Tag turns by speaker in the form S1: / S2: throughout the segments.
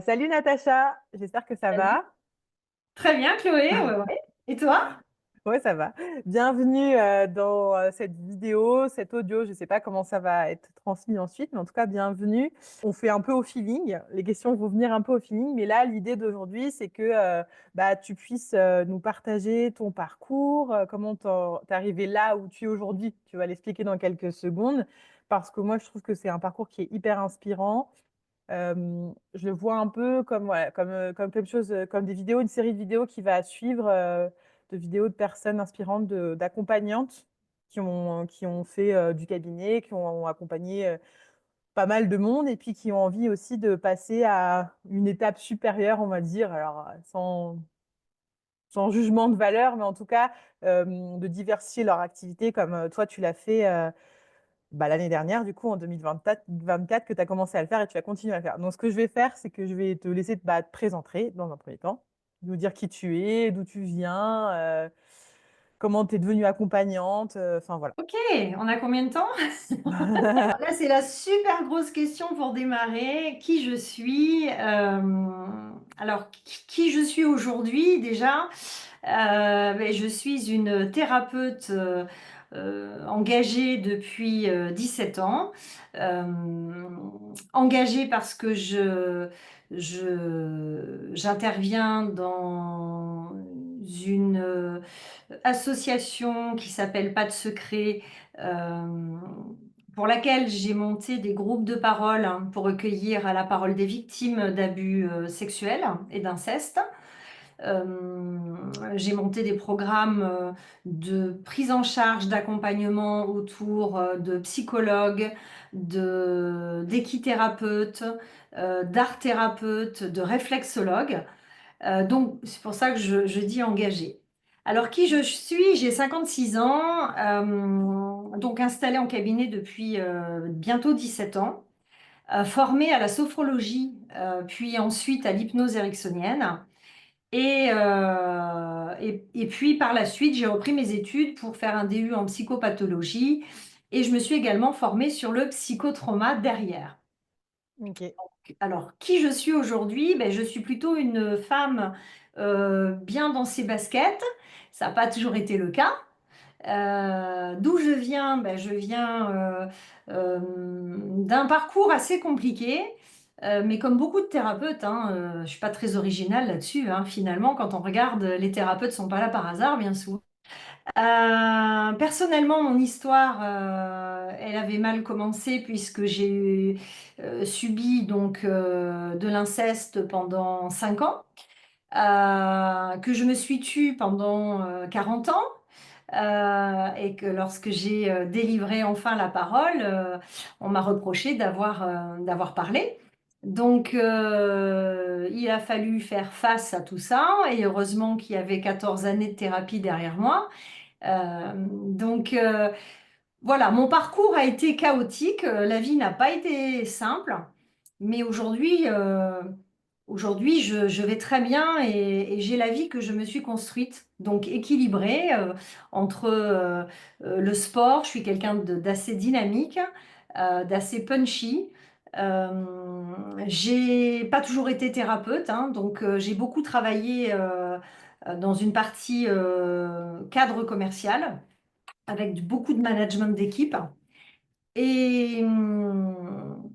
S1: Salut Natacha, j'espère que ça
S2: Salut.
S1: va.
S2: Très bien, Chloé. Ouais, ouais. Et toi?
S1: Ouais, ça va. Bienvenue dans cette vidéo, cet audio. Je ne sais pas comment ça va être transmis ensuite, mais en tout cas, bienvenue. On fait un peu au feeling. Les questions vont venir un peu au feeling, mais là, l'idée d'aujourd'hui, c'est que tu puisses nous partager ton parcours, comment t'es arrivé là où tu es aujourd'hui. Tu vas l'expliquer dans quelques secondes, parce que moi, je trouve que c'est un parcours qui est hyper inspirant. Je le vois un peu comme, ouais, comme quelque chose, comme des vidéos, une série de vidéos qui va suivre, de vidéos de personnes inspirantes, d'accompagnantes qui ont fait du cabinet, qui ont accompagné pas mal de monde et puis qui ont envie aussi de passer à une étape supérieure, on va dire, alors sans jugement de valeur, mais en tout cas de diversifier leur activité comme toi tu l'as fait. L'année dernière, du coup, en 2024, que tu as commencé à le faire et tu vas continuer à le faire. Donc, ce que je vais faire, c'est que je vais te laisser te présenter dans un premier temps, nous dire qui tu es, d'où tu viens, comment tu es devenue accompagnante, enfin voilà.
S2: Ok, on a combien de temps? Là, c'est la super grosse question pour démarrer. Qui je suis? Alors, qui je suis aujourd'hui déjà? Je suis une thérapeute engagée depuis 17 ans. Euh, Engagée parce que j'interviens dans une association qui s'appelle Pas de secret, euh, pour laquelle j'ai monté des groupes de parole pour recueillir la parole des victimes d'abus sexuels et d'inceste. J'ai monté des programmes de prise en charge, d'accompagnement autour de psychologues, d'équithérapeutes, d'art thérapeutes, de réflexologues. Donc, c'est pour ça que je dis engagée. Alors, qui je suis? J'ai 56 ans, donc installée en cabinet depuis bientôt 17 ans, formée à la sophrologie, puis ensuite à l'hypnose ericksonienne. Et puis, par la suite, j'ai repris mes études pour faire un DU en psychopathologie et je me suis également formée sur le psychotrauma derrière.
S1: Ok.
S2: Alors, qui je suis aujourd'hui? Je suis plutôt une femme bien dans ses baskets. Ça n'a pas toujours été le cas. D'où je viens? Je viens d'un parcours assez compliqué, mais comme beaucoup de thérapeutes, hein, je ne suis pas très originale là-dessus, hein. Finalement, quand on regarde, les thérapeutes ne sont pas là par hasard, bien souvent. Personnellement, mon histoire, elle avait mal commencé puisque j'ai subi donc de l'inceste pendant 5 ans, que je me suis tue pendant 40 ans, et que lorsque j'ai délivré enfin la parole, on m'a reproché d'avoir parlé. Donc, il a fallu faire face à tout ça, et heureusement qu'il y avait 14 années de thérapie derrière moi. Donc, voilà, mon parcours a été chaotique, la vie n'a pas été simple, mais aujourd'hui, je vais très bien et j'ai la vie que je me suis construite, donc équilibrée entre le sport. Je suis quelqu'un d'assez dynamique, d'assez punchy. J'ai pas toujours été thérapeute, hein, donc j'ai beaucoup travaillé dans une partie cadre commercial avec beaucoup de management d'équipe. Et, hum,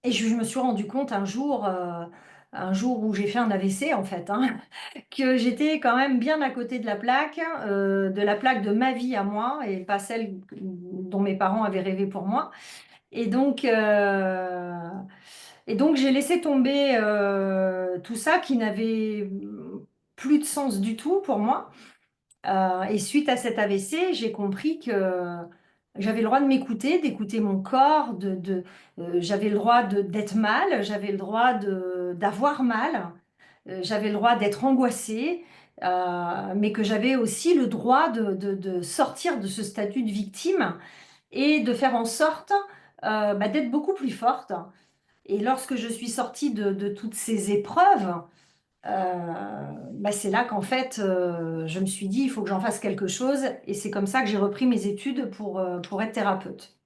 S2: et je me suis rendu compte un jour où j'ai fait un AVC en fait, hein, que j'étais quand même bien à côté de la plaque de ma vie à moi et pas celle dont mes parents avaient rêvé pour moi. Et donc, j'ai laissé tomber tout ça qui n'avait plus de sens du tout pour moi. Et suite à cet AVC, j'ai compris que j'avais le droit de m'écouter, d'écouter mon corps, j'avais le droit d'être mal, j'avais le droit d'avoir mal, j'avais le droit d'être angoissée, mais que j'avais aussi le droit de sortir de ce statut de victime et de faire en sorte d'être beaucoup plus forte. Et lorsque je suis sortie de toutes ces épreuves, c'est là qu'en fait, je me suis dit, il faut que j'en fasse quelque chose. Et c'est comme ça que j'ai repris mes études pour être thérapeute.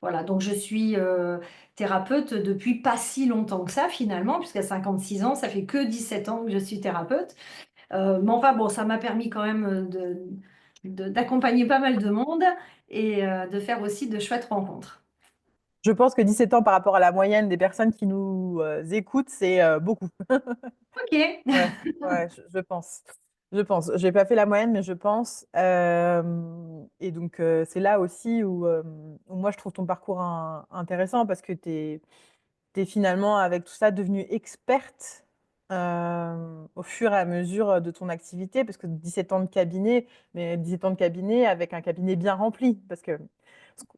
S2: Voilà, donc je suis thérapeute depuis pas si longtemps que ça finalement, puisqu'à 56 ans, ça fait que 17 ans que je suis thérapeute. Mais enfin bon, ça m'a permis quand même d'accompagner pas mal de monde et de faire aussi de chouettes rencontres.
S1: Je pense que 17 ans par rapport à la moyenne des personnes qui nous écoutent, c'est beaucoup.
S2: Ok.
S1: Ouais, ouais, je pense. Je pense. J'ai pas fait la moyenne, mais je pense. Et donc, c'est là aussi où moi, je trouve ton parcours intéressant parce que tu es finalement, avec tout ça, devenue experte au fur et à mesure de ton activité, parce que 17 ans de cabinet, mais 17 ans de cabinet avec un cabinet bien rempli. Parce que,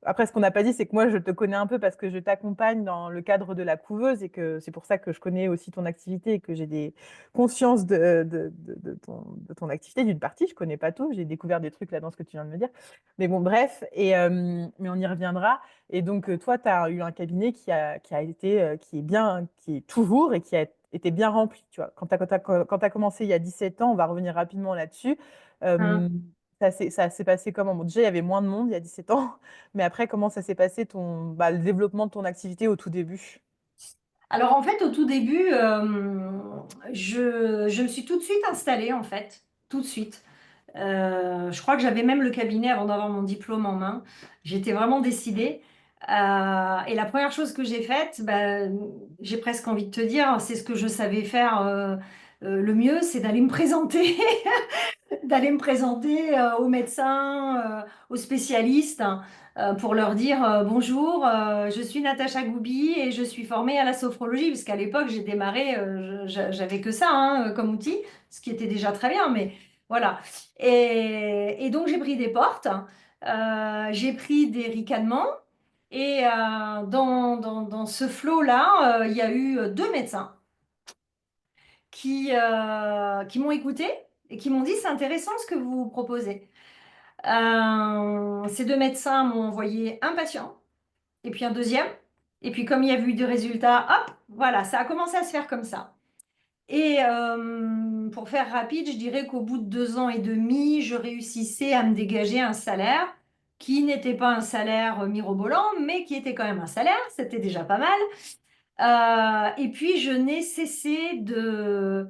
S1: après, ce qu'on n'a pas dit, c'est que moi, je te connais un peu parce que je t'accompagne dans le cadre de la couveuse et que c'est pour ça que je connais aussi ton activité et que j'ai des consciences de ton activité, d'une partie. Je connais pas tout, j'ai découvert des trucs là dans ce que tu viens de me dire. Mais bon, bref, mais on y reviendra. Et donc, toi, tu as eu un cabinet qui a été, qui est bien, qui est toujours et qui a été bien rempli. Tu vois. Quand tu as commencé il y a 17 ans, on va revenir rapidement là-dessus.
S2: Hein.
S1: euh, ça s'est passé comment? Bon, déjà, il y avait moins de monde il y a 17 ans, mais après, comment ça s'est passé le développement de ton activité au tout début?
S2: Alors en fait, au tout début, je me suis tout de suite installée, en fait, tout de suite. Je crois que j'avais même le cabinet avant d'avoir mon diplôme en main. J'étais vraiment décidée. Et la première chose que j'ai faite, bah, j'ai presque envie de te dire, c'est ce que je savais faire le mieux, c'est d'aller me présenter. D'aller me présenter aux médecins, aux spécialistes, hein, pour leur dire bonjour, je suis Natacha Goubi et je suis formée à la sophrologie, puisqu'à l'époque j'ai démarré, j'avais que ça hein, comme outil, ce qui était déjà très bien, mais voilà. Et donc j'ai pris des portes, j'ai pris des ricanements. Et dans ce flot-là, il y a eu deux médecins qui m'ont écouté et qui m'ont dit c'est intéressant ce que vous proposez. Ces deux médecins m'ont envoyé un patient et puis un deuxième. Et puis comme il y a eu des résultats, hop, voilà, ça a commencé à se faire comme ça. Et pour faire rapide, je dirais qu'au bout de 2 ans et demi, je réussissais à me dégager un salaire qui n'était pas un salaire mirobolant, mais qui était quand même un salaire, c'était déjà pas mal. Et puis, je n'ai cessé de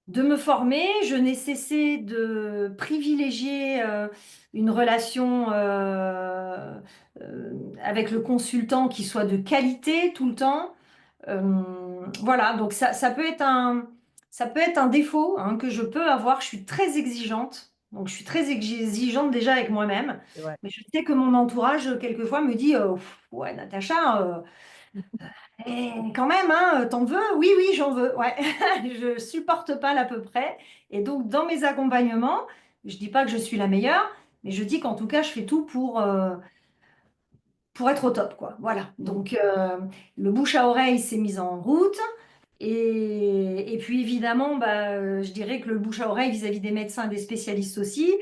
S2: me former, je n'ai cessé de privilégier une relation avec le consultant qui soit de qualité tout le temps. Voilà, donc ça peut être ça peut être un défaut hein, que je peux avoir. Je suis très exigeante, donc je suis très exigeante déjà avec moi-même.
S1: C'est vrai.
S2: Mais je sais que mon entourage, quelquefois, me dit ouais, Natacha, et quand même, hein, t'en veux? Oui, oui, j'en veux. Ouais, je supporte pas l'à peu près. Et donc, dans mes accompagnements, je dis pas que je suis la meilleure, mais je dis qu'en tout cas, je fais tout pour être au top, quoi. Voilà.
S1: Mm.
S2: Donc, le bouche à oreille s'est mis en route. Et puis, évidemment, bah, je dirais que le bouche à oreille vis-à-vis des médecins et des spécialistes aussi.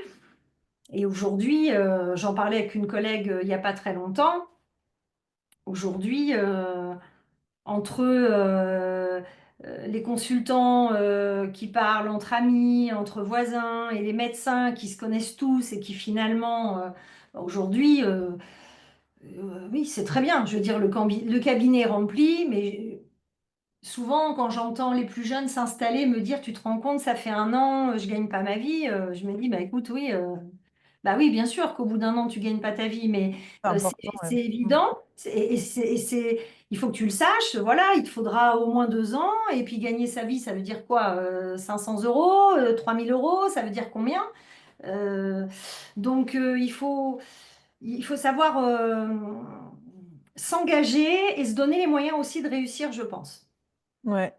S2: Et aujourd'hui, j'en parlais avec une collègue il n'y a pas très longtemps. Aujourd'hui, entre les consultants qui parlent entre amis, entre voisins et les médecins qui se connaissent tous et qui finalement, aujourd'hui, oui, c'est très bien. Je veux dire, le cabinet est rempli, mais souvent, quand j'entends les plus jeunes s'installer, me dire, tu te rends compte, ça fait 1 an, je gagne pas ma vie, je me dis, bah écoute, oui. Bah oui, bien sûr qu'au bout d'1 an, tu gagnes pas ta vie, mais
S1: C'est important, ouais.
S2: c'est
S1: Mm.
S2: évident. Il faut que tu le saches. Voilà, il te faudra au moins 2 ans. Et puis gagner sa vie, ça veut dire quoi? 500 euros, 3 000 euros, ça veut dire combien? Euh, donc il faut savoir s'engager et se donner les moyens aussi de réussir, je pense.
S1: Ouais.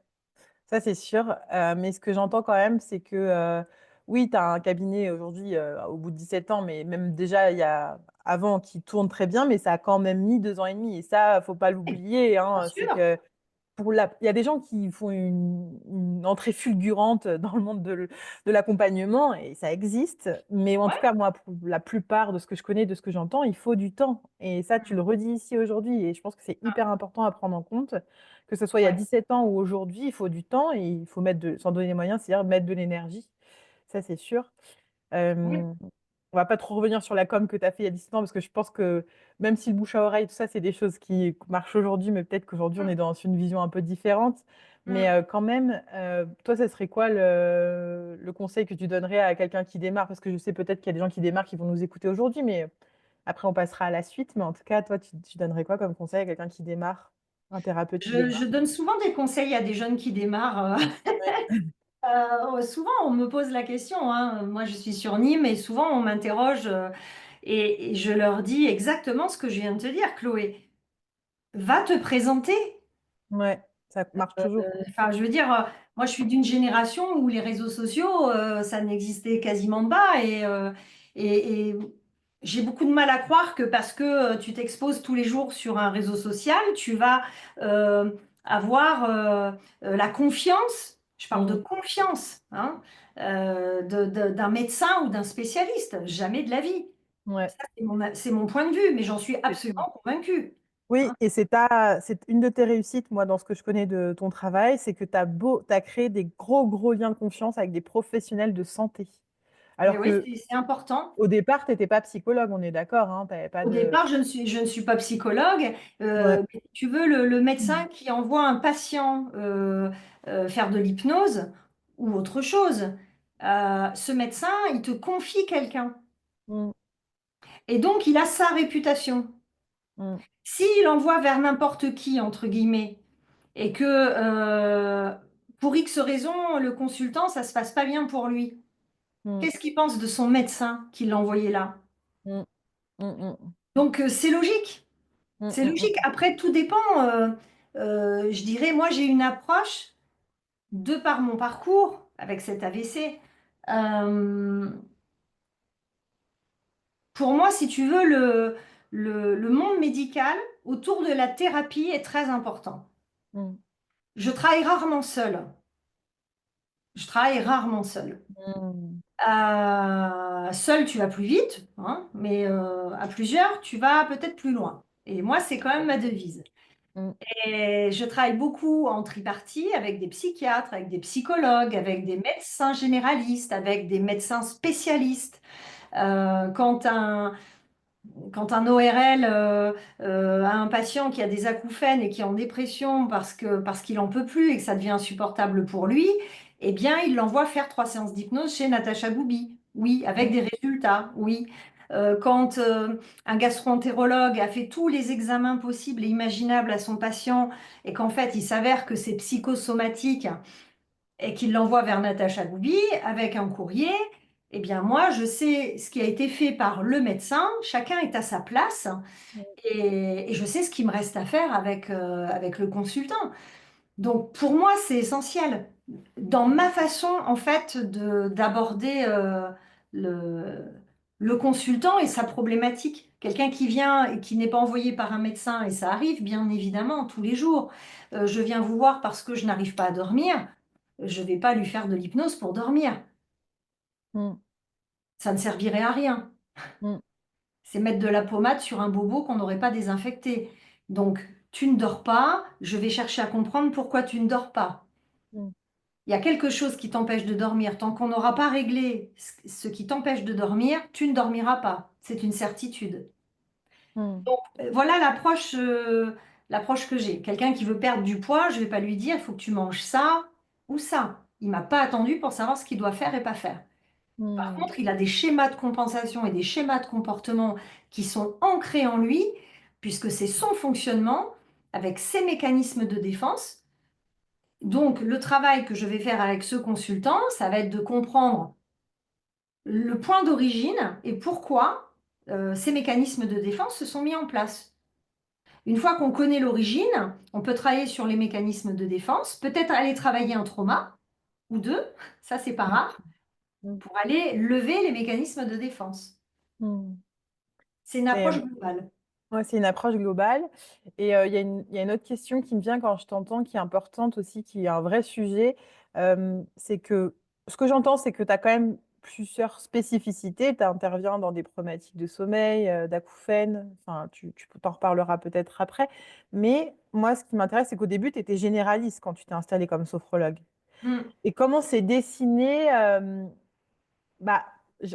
S1: Ça, c'est sûr. Mais ce que j'entends quand même, c'est que oui, tu as un cabinet aujourd'hui au bout de 17 ans, mais même déjà il y a avant qui tourne très bien, mais ça a quand même mis 2 ans et demi. Et ça, faut pas l'oublier,
S2: Bien
S1: hein. C'est
S2: sûr.
S1: que il y a des gens qui font une entrée fulgurante dans le monde de l'accompagnement, et ça existe. Mais en tout
S2: Ouais.
S1: cas, moi, pour la plupart de ce que je connais, de ce que j'entends, il faut du temps. Et ça, tu le redis ici aujourd'hui. Et je pense que c'est
S2: Ah,
S1: hyper important à prendre en compte. Que ce soit il y a
S2: ouais.
S1: 17 ans ou aujourd'hui, il faut du temps et il faut s'en donner les moyens, c'est-à-dire mettre de l'énergie. Ça, c'est sûr.
S2: Oui.
S1: Euh, on va pas trop revenir sur la com que tu as fait il y a 17 ans, parce que je pense que même si le bouche à oreille, tout ça, c'est des choses qui marchent aujourd'hui, mais peut-être qu'aujourd'hui, on
S2: Mm,
S1: est dans une vision un peu différente. Mais
S2: mm.
S1: quand même, toi, ça serait quoi le conseil que tu donnerais à quelqu'un qui démarre? Parce que je sais peut-être qu'il y a des gens qui démarrent qui vont nous écouter aujourd'hui, mais après, on passera à la suite. Mais en tout cas, toi, tu donnerais quoi comme conseil à quelqu'un qui démarre, un thérapeute qui
S2: Je
S1: démarre?
S2: donne souvent des conseils à des jeunes qui démarrent.
S1: Ouais.
S2: Souvent, on me pose la question, hein. Moi, je suis sur Nîmes et souvent, on m'interroge et je leur dis exactement ce que je viens de te dire, Chloé. Va te présenter.
S1: Ouais, ça marche toujours.
S2: Enfin, je veux dire, moi, je suis d'une génération où les réseaux sociaux, ça n'existait quasiment pas et j'ai beaucoup de mal à croire que parce que tu t'exposes tous les jours sur un réseau social, tu vas euh, avoir la confiance, je parle de
S1: Mm.
S2: confiance, hein, d'un médecin ou d'un spécialiste. Jamais de la vie.
S1: Ouais.
S2: Ça, c'est mon point de vue, mais j'en suis
S1: C'est sûr.
S2: absolument convaincue.
S1: Oui,
S2: Hein.
S1: et c'est une de tes réussites, moi, dans ce que je connais de ton travail, c'est que t'as créé des gros liens de confiance avec des professionnels de santé.
S2: Mais
S1: Alors
S2: oui,
S1: que
S2: c'est important.
S1: au départ, tu n'étais pas psychologue, on est d'accord, hein, t'avais pas
S2: Au
S1: de...
S2: départ, je ne suis pas psychologue.
S1: Ouais.
S2: Mais si tu veux, le médecin qui envoie un patient faire de l'hypnose ou autre chose, ce médecin, il te confie quelqu'un.
S1: Mm,
S2: Et donc, il a sa réputation.
S1: mm,
S2: S'il envoie vers n'importe qui, entre guillemets, et que pour X raison, le consultant, ça se passe pas bien pour lui,
S1: mm,
S2: qu'est-ce qu'il pense de son médecin qui l'a envoyé là?
S1: mm, mm, mm,
S2: Donc, c'est logique.
S1: mm,
S2: C'est
S1: mm, mm,
S2: logique. Après, tout dépend. Je dirais, moi, j'ai une approche, de par mon parcours avec cet AVC. euh, pour moi, si tu veux, le monde médical autour de la thérapie est très important.
S1: mm,
S2: Je travaille rarement seule. Je travaille rarement seule.
S1: mm,
S2: Seule, tu vas plus vite, hein, mais à plusieurs, tu vas peut-être plus loin. Et moi, c'est quand même ma devise.
S1: mm,
S2: Et je travaille beaucoup en tripartie avec des psychiatres, avec des psychologues, avec des médecins généralistes, avec des médecins spécialistes. Euh, quand un, quand un ORL a un patient qui a des acouphènes et qui est en dépression parce qu'il en peut plus et que ça devient insupportable pour lui, eh bien, il l'envoie faire 3 séances d'hypnose chez Natacha Goubi. Oui, avec des résultats, oui. Quand un gastro-entérologue a fait tous les examens possibles et imaginables à son patient et qu'en fait, il s'avère que c'est psychosomatique et qu'il l'envoie vers Natacha Goubi avec un courrier, eh bien moi, je sais ce qui a été fait par le médecin, chacun est à sa place, et je sais ce qu'il me reste à faire avec le consultant. Donc pour moi, c'est essentiel. Dans ma façon, en fait, d'aborder le, le consultant et sa problématique. Quelqu'un qui vient et qui n'est pas envoyé par un médecin, et ça arrive bien évidemment tous les jours. Je viens vous voir parce que je n'arrive pas à dormir. Je ne vais pas lui faire de l'hypnose pour dormir.
S1: mm,
S2: Ça ne servirait à rien.
S1: mm,
S2: C'est mettre de la pommade sur un bobo qu'on n'aurait pas désinfecté. Donc, tu ne dors pas, je vais chercher à comprendre pourquoi tu ne dors pas.
S1: mm,
S2: Il y a quelque chose qui t'empêche de dormir. Tant qu'on n'aura pas réglé ce qui t'empêche de dormir, tu ne dormiras pas. C'est une certitude.
S1: mm,
S2: Voilà l'approche que j'ai. Quelqu'un qui veut perdre du poids, je ne vais pas lui dire, il faut que tu manges ça ou ça. Il m'a pas attendu pour savoir ce qu'il doit faire et pas faire. Par
S1: mm,
S2: contre, il a des schémas de compensation et des schémas de comportement qui sont ancrés en lui, puisque c'est son fonctionnement avec ses mécanismes de défense. Donc, le travail que je vais faire avec ce consultant, ça va être de comprendre le point d'origine et pourquoi ces mécanismes de défense se sont mis en place. Une fois qu'on connaît l'origine, on peut travailler sur les mécanismes de défense, peut-être aller travailler un trauma ou deux, ça c'est pas rare,
S1: mm,
S2: pour aller lever les mécanismes de défense.
S1: mm.
S2: C'est une
S1: Mais
S2: approche globale.
S1: ouais, c'est une approche globale. Et il y a une autre question qui me vient quand je t'entends, qui est importante aussi, qui est un vrai sujet. C'est que ce que j'entends, c'est que tu as quand même plusieurs spécificités. Tu interviens dans des problématiques de sommeil, d'acouphènes. Enfin, tu t'en reparleras peut-être après. Mais moi, ce qui m'intéresse, c'est qu'au début, tu étais généraliste quand tu t'es installé comme sophrologue.
S2: Mm.
S1: Et comment s'est dessiné bah,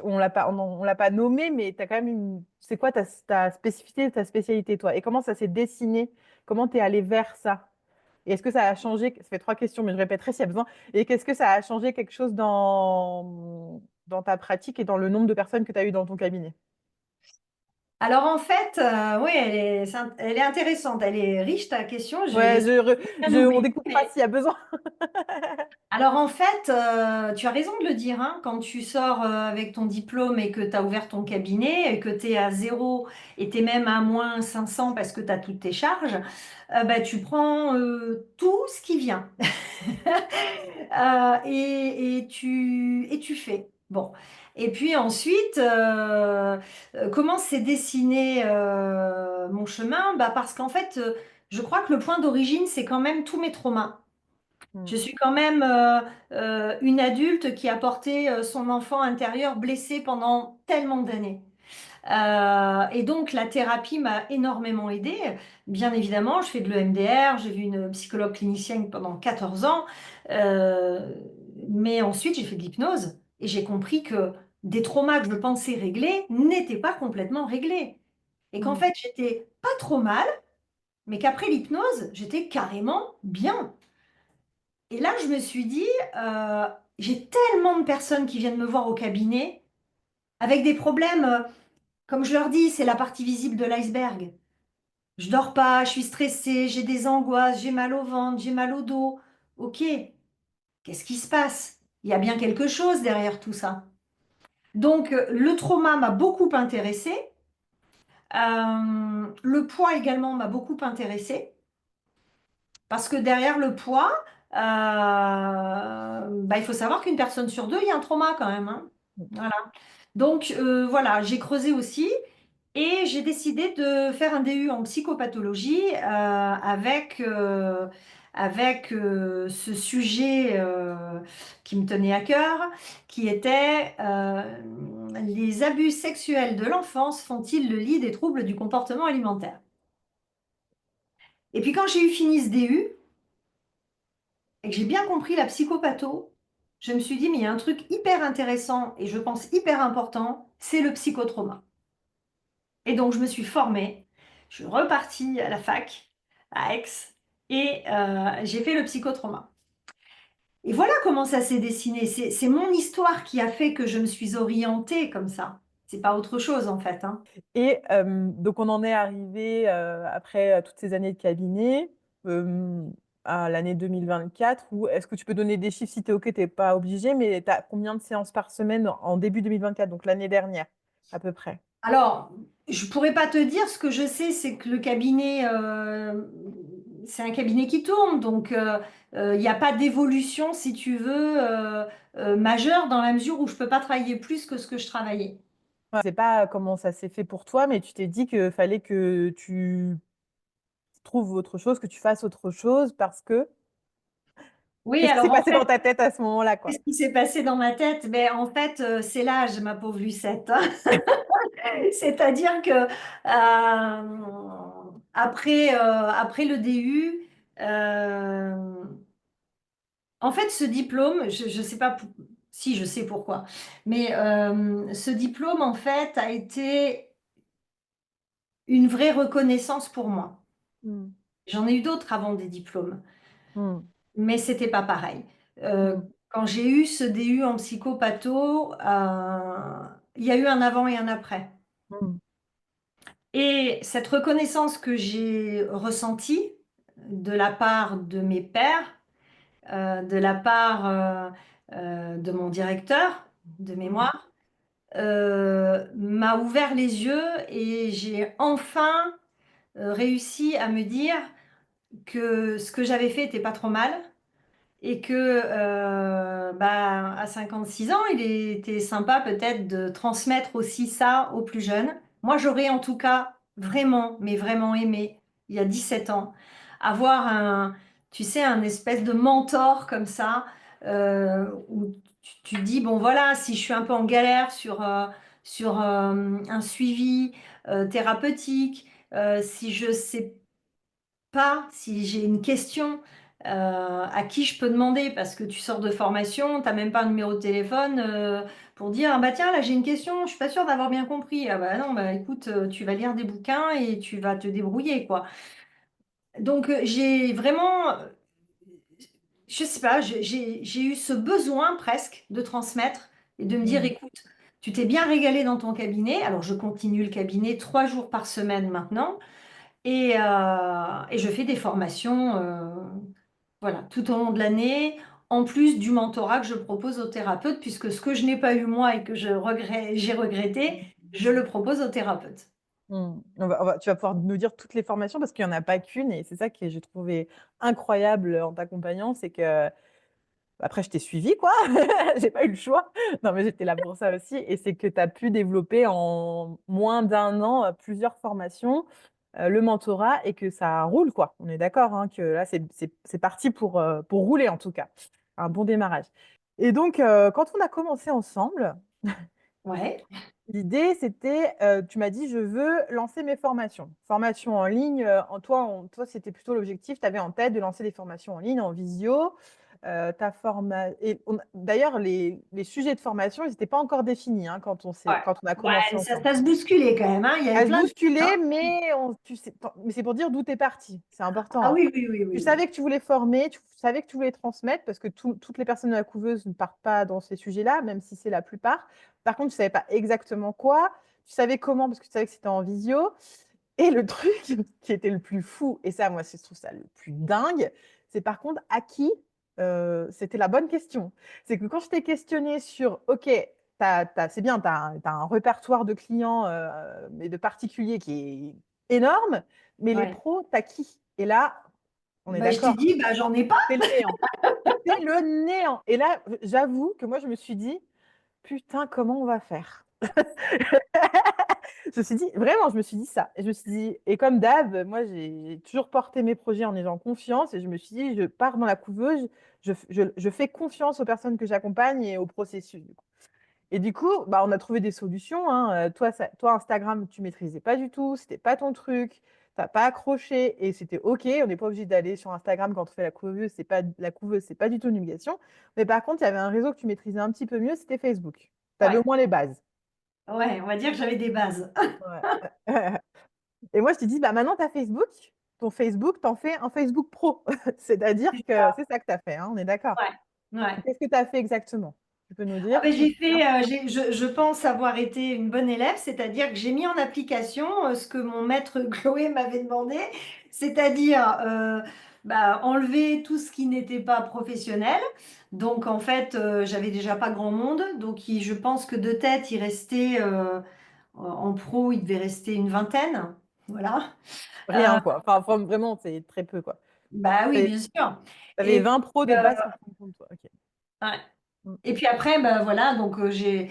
S1: on l'a pas nommé, mais tu as quand même c'est quoi ta spécificité, ta spécialité, toi? Et comment ça s'est dessiné? Comment tu es allé vers ça? Et est-ce que ça a changé? Ça fait trois questions, mais je répéterai s'il y a besoin. Et qu'est-ce que ça a changé quelque chose dans ta pratique et dans le nombre de personnes que tu as eu dans ton cabinet?
S2: Alors en fait, oui, elle est intéressante, elle est riche ta question, je vais
S1: Ouais,
S2: essayer de bien
S1: on
S2: oublier.
S1: découpera s'il y a besoin.
S2: Alors en fait, tu as raison de le dire, hein, quand tu sors avec ton diplôme et que tu as ouvert ton cabinet et que tu es à zéro et tu es même à moins 500 parce que tu as toutes tes charges, bah, tu prends tout ce qui vient. Et tu fais. Bon. Et puis ensuite, comment s'est dessiné mon chemin? Bah, parce qu'en fait, je crois que le point d'origine, c'est quand même tous mes traumas.
S1: Hmm,
S2: Je suis quand même une adulte qui a porté son enfant intérieur blessé pendant tellement d'années. Et donc, la thérapie m'a énormément aidée. Bien évidemment, je fais de l'EMDR, j'ai vu une psychologue clinicienne pendant 14 ans. Euh, mais ensuite, j'ai fait de l'hypnose et j'ai compris que des traumas que je pensais réglés n'étaient pas complètement réglés. Et qu'en
S1: hmm,
S2: fait, j'étais pas trop mal, mais qu'après l'hypnose, j'étais carrément bien. Et là, je me suis dit, euh, j'ai tellement de personnes qui viennent me voir au cabinet avec des problèmes, comme je leur dis, c'est la partie visible de l'iceberg. Je dors pas, je suis stressée, j'ai des angoisses, j'ai mal au ventre, j'ai mal au dos. Ok, qu'est-ce qui se passe? Il y a bien quelque chose derrière tout ça. Donc, le trauma m'a beaucoup intéressée. Le poids également m'a beaucoup intéressée. Parce que derrière le poids, bah, il faut savoir qu'une personne sur deux, il y a un trauma quand même, hein. Voilà. Donc voilà, j'ai creusé aussi et j'ai décidé de faire un DU en psychopathologie avec ce sujet qui me tenait à cœur, qui était les abus sexuels de l'enfance font-ils le lit des troubles du comportement alimentaire? Et puis quand j'ai eu fini ce DU, et que j'ai bien compris la psychopatho, je me suis dit, mais il y a un truc hyper intéressant et je pense hyper important, c'est le psychotrauma. Et donc, je me suis formée, je suis repartie à la fac, à Aix, et j'ai fait le psychotrauma. Et voilà comment ça s'est dessiné. C'est mon histoire qui a fait que je me suis orientée comme ça. C'est pas autre chose, en fait, hein.
S1: Et donc, on en est arrivé, après toutes ces années de cabinet, euh, à l'année 2024, où est-ce que tu peux donner des chiffres si tu es OK, tu n'es pas obligé, mais tu as combien de séances par semaine en début 2024, donc l'année dernière, à peu près?
S2: Alors, je pourrais pas te dire, ce que je sais, c'est que le cabinet, c'est un cabinet qui tourne, donc il n'y a pas d'évolution, si tu veux, majeure dans la mesure où je peux pas travailler plus que ce que je travaillais.
S1: Je ne sais pas comment ça s'est fait pour toi, mais tu t'es dit qu'il fallait que tu trouves autre chose, que tu fasses autre chose, parce que...
S2: Oui,
S1: Qu'est-ce qui
S2: alors
S1: s'est
S2: en
S1: passé
S2: fait,
S1: dans ta tête à ce moment-là, quoi?
S2: qu'est-ce qui s'est passé dans ma tête? Ben, en fait, c'est l'âge, ma pauvre Lucette, hein. C'est-à-dire que après le DU, en fait, ce diplôme, je ne sais pas si je sais pourquoi, mais ce diplôme, en fait, a été une vraie reconnaissance pour moi.
S1: Hmm,
S2: J'en ai eu d'autres avant des diplômes,
S1: hmm,
S2: mais c'était pas pareil.
S1: hmm,
S2: Quand j'ai eu ce DU en psychopatho, il y a eu un avant et un après.
S1: hmm,
S2: Et cette reconnaissance que j'ai ressentie de la part de mes pairs, de la part de mon directeur de
S1: hmm.
S2: mémoire, m'a ouvert les yeux et j'ai enfin réussi à me dire que ce que j'avais fait n'était pas trop mal et que bah, à 56 ans, il était sympa peut-être de transmettre aussi ça aux plus jeunes. Moi, j'aurais en tout cas vraiment, mais vraiment aimé, il y a 17 ans, avoir tu sais, un espèce de mentor comme ça, où tu te dis, bon voilà, si je suis un peu en galère sur un suivi thérapeutique, si je sais pas, si j'ai une question, à qui je peux demander parce que tu sors de formation, tu n'as même pas un numéro de téléphone pour dire ah bah tiens là j'ai une question, je suis pas sûre d'avoir bien compris. Ah bah non bah écoute tu vas lire des bouquins et tu vas te débrouiller quoi. Donc j'ai vraiment je sais pas j'ai eu ce besoin presque de transmettre et de me dire
S1: Mm.
S2: écoute tu t'es bien régalé dans ton cabinet, alors je continue le cabinet 3 jours par semaine maintenant et je fais des formations voilà, tout au long de l'année, en plus du mentorat que je propose aux thérapeutes, puisque ce que je n'ai pas eu moi et que j'ai regretté, je le propose aux thérapeutes.
S1: Tu vas pouvoir nous dire toutes les formations parce qu'il n'y en a pas qu'une et c'est ça que j'ai trouvé incroyable en t'accompagnant, c'est que après je t'ai suivi quoi, j'ai pas eu le choix. Non mais j'étais là pour ça aussi et c'est que tu as pu développer en moins d'un an plusieurs formations, le mentorat et que ça roule quoi. On est d'accord hein, que là c'est parti pour rouler en tout cas. Un bon démarrage. Et donc quand on a commencé ensemble,
S2: Ouais,
S1: l'idée, c'était, tu m'as dit, je veux lancer mes formations. Formations en ligne, toi, c'était plutôt l'objectif, tu avais en tête de lancer des formations en ligne, en visio. D'ailleurs, les sujets de formation, ils n'étaient pas encore définis hein,
S2: ouais.
S1: quand on a commencé
S2: Ouais,
S1: ensemble.
S2: ça se bousculait quand même, hein. Il y avait
S1: À se
S2: plein de choses,
S1: bousculer,
S2: hein.
S1: mais c'est pour dire d'où tu es parti. C'est important.
S2: Ah
S1: Hein.
S2: oui, oui, oui,
S1: Tu
S2: oui, oui.
S1: savais que tu voulais former, tu savais que tu voulais transmettre, parce que toutes les personnes de la couveuse ne partent pas dans ces sujets-là, même si c'est la plupart. Par contre, tu savais pas exactement quoi. Tu savais comment, parce que tu savais que c'était en visio. Et le truc qui était le plus fou, et ça, moi, je trouve ça le plus dingue, c'est par contre à qui c'était la bonne question. C'est que quand je t'ai questionné sur, OK, c'est bien, tu as, un répertoire de clients et de particuliers qui est énorme, mais les
S2: Ouais.
S1: pros, t'as qui? Et là, on est
S2: Bah, je t'ai
S1: d'accord,
S2: dit, bah, j'en ai pas.
S1: c'est le néant. C'est le néant. Et là, j'avoue que moi, je me suis dit, putain, comment on va faire? Je me suis dit, vraiment, je me suis dit ça. Et je me suis dit, et comme d'hab, moi, j'ai toujours porté mes projets en ayant confiance. Et je me suis dit, je pars dans la couveuse, je fais confiance aux personnes que j'accompagne et au processus. Du coup. Et du coup, bah, on a trouvé des solutions. Hein. Toi, Instagram, tu maîtrisais pas du tout, c'était pas ton truc, t'as pas accroché et c'était OK. On n'est pas obligé d'aller sur Instagram quand on fait la couveuse, c'est pas du tout une obligation. Mais par contre, il y avait un réseau que tu maîtrisais un petit peu mieux, c'était Facebook. Tu avais au
S2: Ouais,
S1: moins les bases.
S2: ouais, on va dire que j'avais des bases.
S1: Ouais. Et moi, je te dis, bah, maintenant, tu as Facebook. Ton Facebook, t'en fais un Facebook Pro. C'est-à-dire
S2: C'est
S1: que
S2: ça.
S1: c'est ça que tu as fait, hein, on est d'accord.
S2: Ouais, ouais.
S1: Qu'est-ce que tu as fait exactement? Tu peux nous
S2: Ah
S1: dire?
S2: ben,
S1: Tu te
S2: j'ai
S1: souviens?
S2: fait, je pense avoir été une bonne élève, c'est-à-dire que j'ai mis en application ce que mon maître Chloé m'avait demandé, c'est-à-dire bah, enlever tout ce qui n'était pas professionnel. Donc en fait, j'avais déjà pas grand monde, donc je pense que de tête, il restait en pro, il devait rester une vingtaine, voilà. Euh,
S1: Rien, quoi. Enfin, vraiment, c'est très peu, quoi.
S2: bah oui,
S1: Tu
S2: bien sûr.
S1: avais
S2: Et
S1: 20 pros
S2: puis,
S1: de base sur ton compte, toi. OK.
S2: ouais.
S1: Mm.
S2: Et puis après, ben voilà, donc j'ai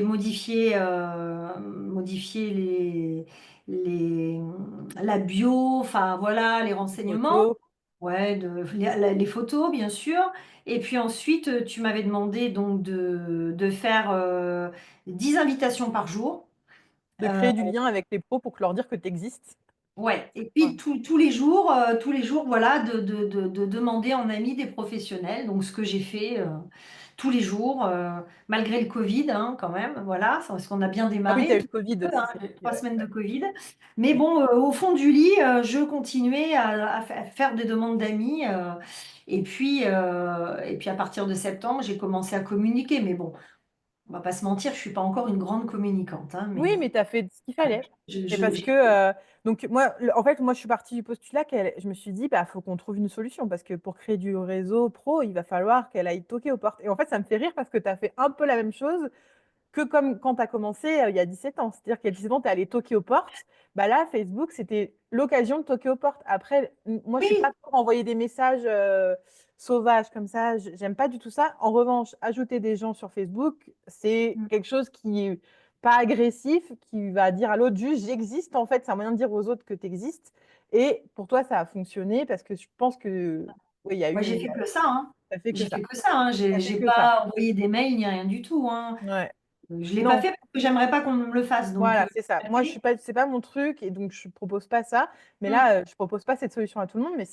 S2: modifié les, la bio, enfin voilà, les
S1: Les
S2: renseignements,
S1: photos,
S2: ouais, les photos bien sûr. Et puis ensuite, tu m'avais demandé donc de faire 10 invitations par jour.
S1: de créer du lien avec les pros pour leur dire que tu existes.
S2: Ouais, et
S1: Ouais.
S2: puis tous les jours, voilà, de demander en ami des professionnels. Donc, ce que j'ai fait tous les jours, malgré le Covid, hein, quand même, voilà, parce qu'on a bien
S1: Ah oui, tu
S2: démarré,
S1: as eu le
S2: tout
S1: Covid
S2: hein,
S1: aussi, c'est
S2: j'ai
S1: vrai.
S2: 3 semaines de Covid. Mais bon, au fond du lit, je continuais à faire des demandes d'amis. Et puis, à partir de septembre, j'ai commencé à communiquer. Mais bon, on va pas se mentir, je suis pas encore une grande communicante, hein,
S1: Oui,
S2: mais
S1: mais tu as fait ce qu'il fallait.
S2: je,
S1: Mais
S2: je-
S1: parce que,
S2: j'ai-
S1: donc, moi, en fait, moi, je suis partie du postulat je me suis dit, bah, faut qu'on trouve une solution parce que pour créer du réseau pro, il va falloir qu'elle aille toquer aux portes. Et en fait, ça me fait rire parce que tu as fait un peu la même chose que comme quand tu as commencé il y a 17 ans. C'est-à-dire qu'il y a 17 ans, tu es allé toquer aux portes. Bah là, Facebook, c'était l'occasion de toquer aux portes. Après, moi, je suis pas
S2: Oui.
S1: pour envoyer des messages sauvages comme ça. J'aime pas du tout ça. En revanche, ajouter des gens sur Facebook, c'est quelque chose qui est pas agressif, qui va dire à l'autre juste j'existe. En fait, c'est un moyen de dire aux autres que tu existes. Et pour toi, ça a fonctionné parce que je pense que oui, il y a
S2: Moi, j'ai
S1: eu,
S2: fait que ça, hein.
S1: ça fait que
S2: J'ai
S1: ça.
S2: fait que ça, hein.
S1: Ça fait
S2: J'ai
S1: que ça.
S2: pas envoyé des mails ni rien du tout, hein.
S1: Ouais.
S2: Je l'ai pas
S1: Non,
S2: fait parce que j'aimerais pas qu'on me le fasse. Donc,
S1: voilà, c'est ça.
S2: j'ai
S1: Moi, je
S2: fait.
S1: suis pas, c'est pas mon truc et donc je propose pas ça. Mais
S2: Mm.
S1: là, je propose pas cette solution à tout le monde, mais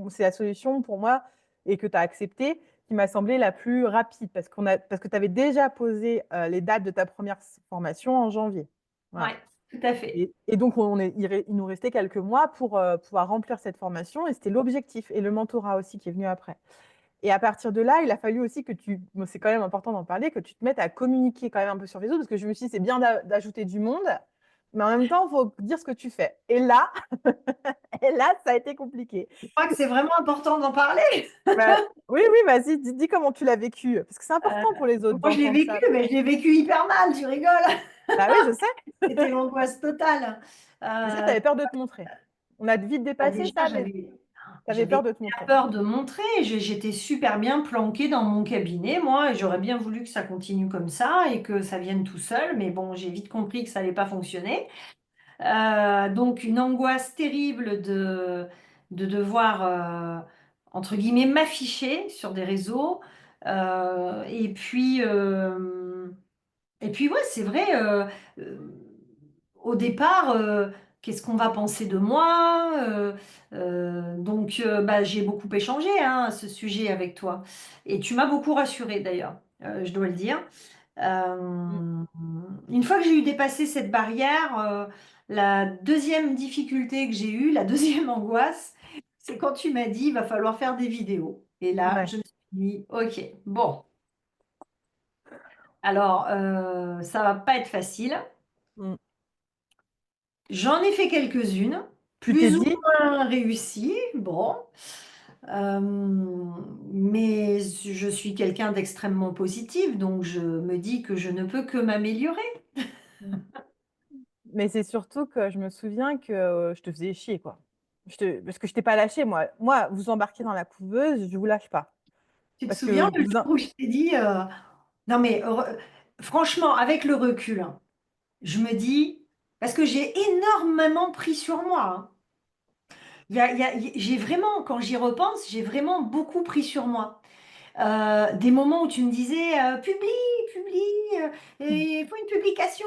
S1: c'est la solution pour moi et que tu as acceptée qui m'a semblé la plus rapide parce que tu avais déjà posé les dates de ta première formation en janvier. Voilà.
S2: Ouais, tout à fait.
S1: Et donc, il nous restait quelques mois pour pouvoir remplir cette formation et c'était l'objectif et le mentorat aussi qui est venu après. Et à partir de là, il a fallu aussi que c'est quand même important d'en parler, que tu te mettes à communiquer quand même un peu sur Facebook parce que je me suis dit, c'est bien d'ajouter du monde, mais en même temps, il faut dire ce que tu fais. Et là, ça a été compliqué.
S2: Je crois que c'est vraiment important d'en parler.
S1: Bah, oui, oui, vas-y, dis comment tu l'as vécu. Parce que c'est important pour les autres
S2: Moi, je l'ai
S1: d'entendre
S2: vécu,
S1: ça.
S2: mais je l'ai vécu hyper mal, tu rigoles.
S1: Bah oui, je sais.
S2: C'était l'angoisse totale.
S1: Mais ça, tu avais peur de te montrer. On a vite dépassé
S2: Déjà,
S1: ça, mais tu avais
S2: j'avais
S1: peur de te
S2: hyper
S1: montrer.
S2: peur de montrer. J'étais super bien planquée dans mon cabinet, moi, et j'aurais bien voulu que ça continue comme ça et que ça vienne tout seul. Mais bon, j'ai vite compris que ça n'allait pas fonctionner. Donc, une angoisse terrible de devoir, entre guillemets, m'afficher sur des réseaux. Euh, et puis, euh, et puis, ouais, c'est vrai, euh, au départ, qu'est-ce qu'on va penser de moi? Donc, bah, j'ai beaucoup échangé hein, à ce sujet avec toi. Et tu m'as beaucoup rassurée d'ailleurs, je dois le dire.
S1: Mm.
S2: Euh, une fois que j'ai eu dépassé cette barrière, la deuxième difficulté que j'ai eue, la deuxième angoisse, c'est quand tu m'as dit, il va falloir faire des vidéos. Et là,
S1: Ouais.
S2: je me suis dit, ok, bon. Alors, ça va pas être facile.
S1: Mm.
S2: J'en ai fait quelques-unes,
S1: Tu t'es
S2: plus ou
S1: dit,
S2: moins réussies. Bon. Euh, mais je suis quelqu'un d'extrêmement positif, donc je me dis que je ne peux que m'améliorer.
S1: mm. Mais c'est surtout que je me souviens que je te faisais chier, quoi. Parce que je t'ai pas lâché, moi. Moi, vous embarquez dans la couveuse, je vous lâche pas.
S2: Tu te
S1: Parce
S2: souviens
S1: que
S2: le jour où je t'ai dit, non mais franchement, avec le recul, hein, je me dis, parce que j'ai énormément pris sur moi. Hein. J'ai vraiment, quand j'y repense, j'ai vraiment beaucoup pris sur moi. Des moments où tu me disais publie, et il faut une publication.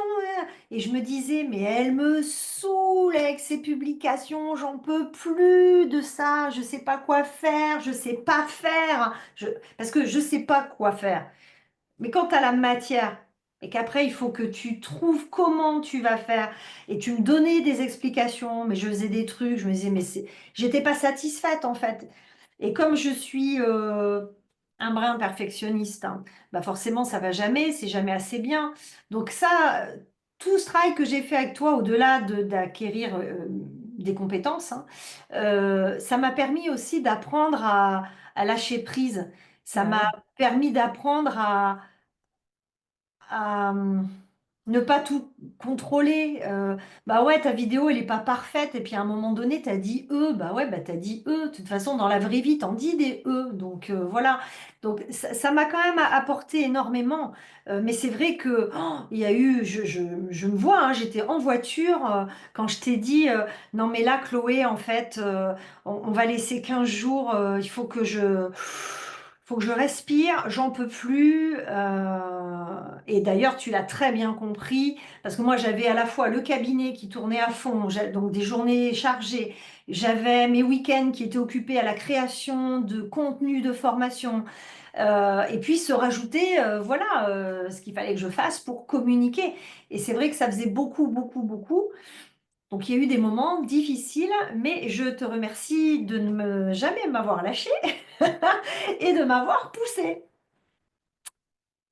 S2: Et je me disais, mais elle me saoule avec ces publications, j'en peux plus de ça, je sais pas quoi faire, je sais pas faire, parce que je sais pas quoi faire. Mais quand tu as la matière et qu'après il faut que tu trouves comment tu vas faire et tu me donnais des explications, mais je faisais des trucs, je me disais, j'étais pas satisfaite en fait. Et comme je suis un brin perfectionniste, hein, bah forcément ça va jamais, c'est jamais assez bien. Donc ça, tout ce travail que j'ai fait avec toi, au-delà d'acquérir des compétences, hein, ça m'a permis aussi d'apprendre à lâcher prise. Ça
S1: bah
S2: m'a
S1: oui.
S2: permis d'apprendre à, ne pas tout contrôler. Bah ouais, ta vidéo, elle est pas parfaite. Et puis à un moment donné, t'as dit bah ouais, bah t'as dit De toute façon, dans la vraie vie, t'en dis des Donc voilà. Donc ça m'a quand même apporté énormément. Mais c'est vrai que il y a eu, je me vois, hein, j'étais en voiture quand je t'ai dit non mais là, Chloé, en fait, on va laisser 15 jours. Faut que je respire, j'en peux plus. Et d'ailleurs, tu l'as très bien compris, parce que moi, j'avais à la fois le cabinet qui tournait à fond, donc des journées chargées. J'avais mes week-ends qui étaient occupés à la création de contenu de formation. Et puis se rajouter, voilà, ce qu'il fallait que je fasse pour communiquer. Et c'est vrai que ça faisait beaucoup, beaucoup, beaucoup. Donc il y a eu des moments difficiles, mais je te remercie de ne jamais m'avoir lâché et de m'avoir poussé.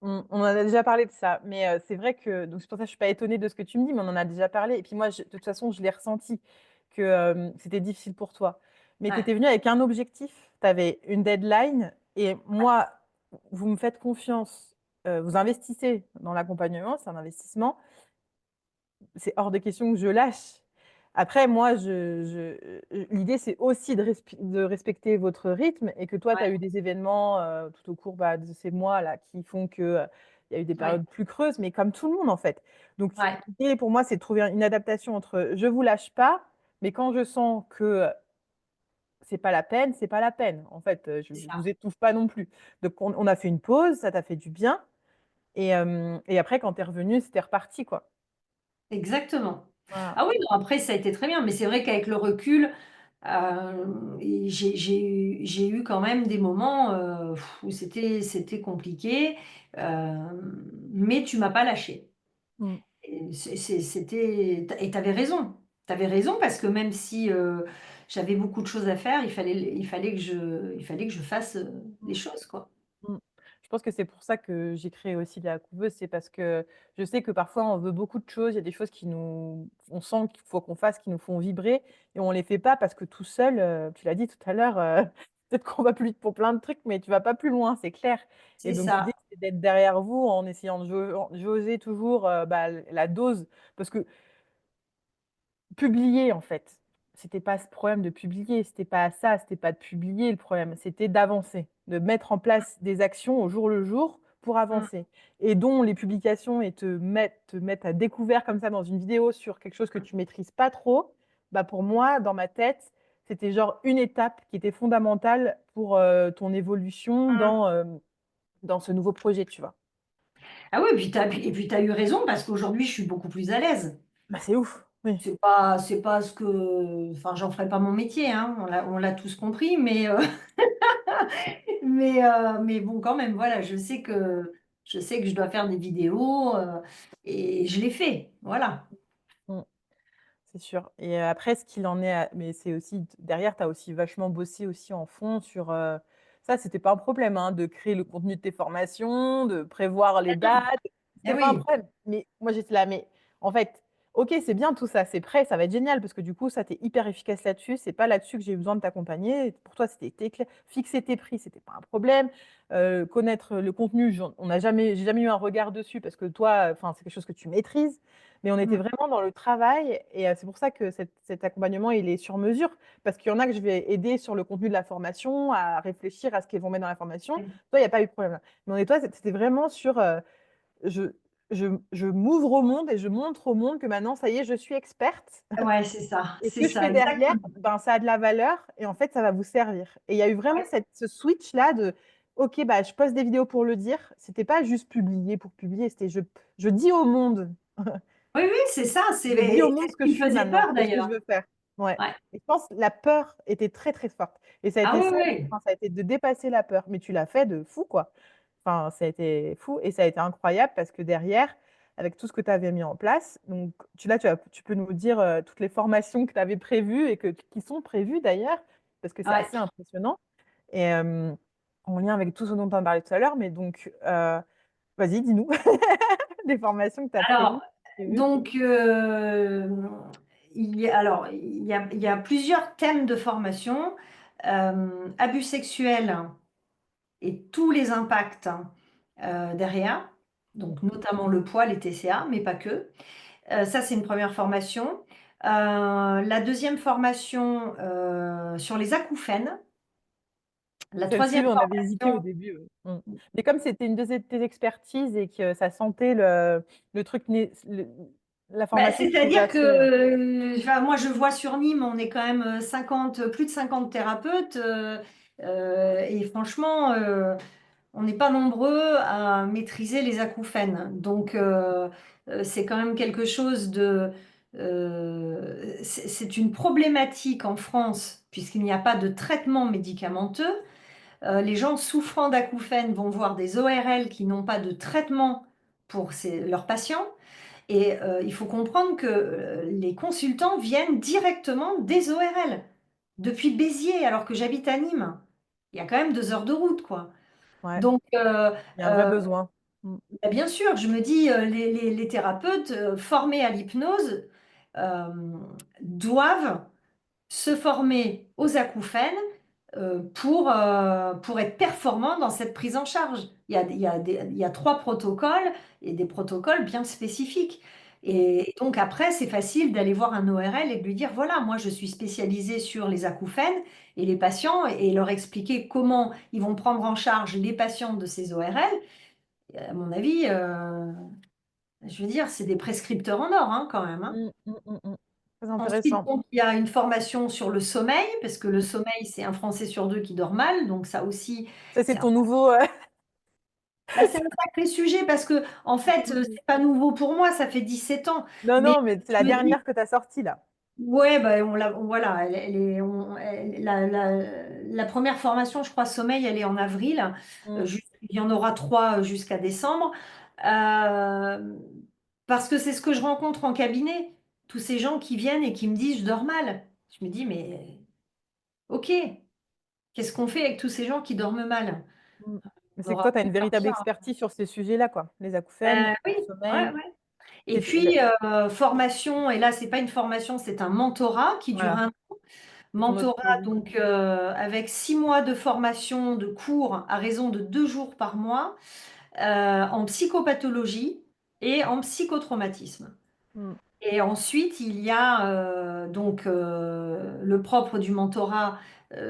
S1: On en a déjà parlé de ça, mais c'est vrai que donc c'est pour ça que je suis pas étonnée de ce que tu me dis, mais on en a déjà parlé et puis moi, de toute façon, je l'ai ressenti que, c'était difficile pour toi. Mais tu
S2: Ouais,
S1: étais venue avec un objectif, tu avais une deadline et moi, vous me faites confiance, vous investissez dans l'accompagnement, c'est un investissement, c'est hors de question que je lâche. Après, moi, l'idée, c'est aussi de respecter votre rythme et que toi, tu as eu
S2: ouais,
S1: des événements tout au cours bah, de ces mois-là qui font que il y a eu des
S2: ouais,
S1: périodes plus creuses, mais comme tout le monde, en fait. Donc,
S2: ouais,
S1: l'idée pour moi, c'est de trouver une adaptation entre je vous lâche pas, mais quand je sens que c'est pas la peine, c'est pas la peine. En fait,
S2: c'est
S1: je
S2: ça.
S1: vous étouffe pas non plus. Donc, on a fait une pause, ça t'a fait du bien. Et après, quand tu es revenu, c'était reparti, quoi.
S2: Exactement.
S1: Voilà.
S2: Ah oui, non, après, ça a été très bien, mais c'est vrai qu'avec le recul, Et j'ai eu quand même des moments où c'était compliqué, euh, mais tu m'as pas lâché.
S1: Mm.
S2: Et t'avais raison. T'avais raison parce que même si j'avais beaucoup de choses à faire, il fallait que je fasse les
S1: Mm.
S2: choses, quoi.
S1: Mm. Je pense que c'est pour ça que j'ai créé aussi la couveuse, c'est parce que je sais que parfois on veut beaucoup de choses, il y a des choses on sent qu'il faut qu'on fasse, qui nous font vibrer, et on les fait pas parce que tout seul, tu l'as dit tout à l'heure, peut-être qu'on va plus vite pour plein de trucs, mais tu vas pas plus loin, c'est clair. Et
S2: C'est
S1: donc l'idée,
S2: ça.
S1: c'est d'être derrière vous en essayant de jauger toujours bah, la dose, parce que publier en fait. C'était pas ce problème de publier, c'était pas ça, c'était pas de publier le problème, c'était d'avancer, de mettre en place des actions au jour le jour pour
S2: Mm.
S1: avancer. Et dont les publications et te mettre à découvert comme ça dans une vidéo sur quelque chose que tu maîtrises pas trop, bah pour moi, dans ma tête, c'était genre une étape qui était fondamentale pour ton évolution
S2: Mm.
S1: dans ce nouveau projet, tu vois.
S2: Ah oui, et puis t'as eu raison parce qu'aujourd'hui, je suis beaucoup plus à l'aise.
S1: Bah c'est ouf, oui.
S2: C'est pas ce que, enfin, j'en ferai pas mon métier, hein, on l'a tous compris, mais bon, quand même, voilà, je sais que je dois faire des vidéos et je l'ai fait, voilà.
S1: Mm. C'est sûr. Et après, ce qu'il en est, mais c'est aussi derrière, tu as aussi vachement bossé aussi en fond sur ça, c'était pas un problème hein, de créer le contenu de tes formations, de prévoir les dates.
S2: Eh
S1: C'était pas un
S2: oui,
S1: problème. Mais moi, j'étais là, mais en fait, ok, c'est bien tout ça, c'est prêt, ça va être génial parce que du coup, ça t'es hyper efficace là-dessus. C'est pas là-dessus que j'ai eu besoin de t'accompagner. Pour toi, c'était clair. Fixer tes prix, c'était pas un problème. Connaître le contenu, j'ai jamais eu un regard dessus parce que toi, enfin, c'est quelque chose que tu maîtrises. Mais on était
S2: mm,
S1: vraiment dans le travail et c'est pour ça que cet accompagnement, il est sur mesure, parce qu'il y en a que je vais aider sur le contenu de la formation, à réfléchir à ce qu'ils vont mettre dans la formation.
S2: mm.
S1: Toi, il n'y a pas eu de problème là. Mais toi, c'était vraiment sur je, je m'ouvre au monde et je montre au monde que maintenant, ça y est, je suis experte.
S2: Ouais,
S1: Et ce
S2: c'est
S1: que je
S2: ça,
S1: fais derrière,
S2: exactement.
S1: ben, ça a de la valeur et en fait, ça va vous servir. Et il y a eu vraiment ce switch-là de OK, bah, je poste des vidéos pour le dire. C'était pas juste publier pour publier, c'était je dis au monde.
S2: Oui, oui, c'est ça,
S1: Je dis au
S2: c'est
S1: monde
S2: ce
S1: ce que
S2: qui
S1: je
S2: me
S1: suis
S2: faisait
S1: maintenant
S2: peur
S1: et ce que je
S2: d'ailleurs.
S1: veux faire. Ouais.
S2: Ouais.
S1: Et je pense que la peur était très très forte. Et ça a
S2: Ah
S1: été
S2: oui,
S1: ça,
S2: oui.
S1: enfin, ça a été de dépasser la peur. Mais tu l'as fait de fou, quoi. Enfin, ça a été fou et ça a été incroyable parce que derrière, avec tout ce que tu avais mis en place, donc tu peux nous dire toutes les formations que tu avais prévues et qui sont prévues d'ailleurs, parce que c'est
S2: Ouais.
S1: assez impressionnant. Et en lien avec tout ce dont on parlait tout à l'heure, mais donc, vas-y, dis-nous les formations que tu as
S2: Alors,
S1: prévues.
S2: donc, il y a plusieurs thèmes de formation. Abus sexuels et tous les impacts derrière, donc notamment le poids, les TCA, mais pas que. Ça, c'est une première formation. La deuxième formation sur les acouphènes. La troisième
S1: Celle-ci, on avait hésité au
S2: formation.
S1: début. Mais comme c'était une de tes expertises et que ça sentait le truc, la
S2: Bah,
S1: formation qui pouvait
S2: c'est-à-dire que
S1: assez.
S2: enfin, moi, je vois sur Nîmes, on est quand même 50, plus de 50 thérapeutes. Et franchement, on n'est pas nombreux à maîtriser les acouphènes. Donc, c'est quand même quelque chose de... c'est une problématique en France, puisqu'il n'y a pas de traitement médicamenteux. Les gens souffrant d'acouphènes vont voir des ORL qui n'ont pas de traitement pour leurs patients. Et il faut comprendre que les consultants viennent directement des ORL, depuis Béziers, alors que j'habite à Nîmes. Il y a quand même 2 heures de route, quoi.
S1: Ouais,
S2: Donc,
S1: il y a un vrai
S2: euh,
S1: besoin.
S2: bah, bien sûr, je me dis, les thérapeutes formés à l'hypnose euh, doivent se former aux acouphènes pour être performant dans cette prise en charge. Il y a 3 protocoles et des protocoles bien spécifiques. Et donc après, c'est facile d'aller voir un ORL et de lui dire, voilà, moi je suis spécialisée sur les acouphènes et les patients et leur expliquer comment ils vont prendre en charge les patients de ces ORL. Et à mon avis, je veux dire, c'est des prescripteurs en or hein, quand même. Hein.
S1: Mm. Très
S2: Ensuite,
S1: intéressant.
S2: donc, il y a une formation sur le sommeil, parce que le sommeil, c'est un Français sur 2 qui dort mal. Donc ça aussi,
S1: Ça, c'est
S2: c'est un,
S1: ton nouveau.
S2: bah, c'est un sacré sujet, parce que en fait, c'est pas nouveau pour moi, ça fait 17 ans.
S1: Non,
S2: Mais
S1: non, mais c'est
S2: je
S1: la
S2: me dis,
S1: dernière que tu as sortie là.
S2: Ouais, bah, voilà, la première formation, je crois, sommeil, elle est en avril.
S1: Mm,
S2: Il y en aura trois jusqu'à décembre. Euh, Parce que c'est ce que je rencontre en cabinet. Tous ces gens qui viennent et qui me disent, je dors mal. Je me dis, mais ok, qu'est-ce qu'on fait avec tous ces gens qui dorment mal?
S1: mm. Mais
S2: On
S1: c'est que
S2: aura
S1: toi, tu as
S2: pu
S1: une véritable
S2: partir.
S1: expertise sur ces sujets-là, quoi. Les acouphènes,
S2: Oui,
S1: le
S2: ouais,
S1: sommeil.
S2: ouais. Et
S1: C'est-
S2: puis, formation, et là, c'est pas une formation, c'est un mentorat qui dure
S1: Voilà,
S2: un
S1: c'est ton
S2: mentorat,
S1: autre.
S2: donc avec 6 mois de formation, de cours à raison de 2 jours par mois, en psychopathologie et en psychotraumatisme.
S1: Mm,
S2: Et ensuite, il y a le propre du mentorat,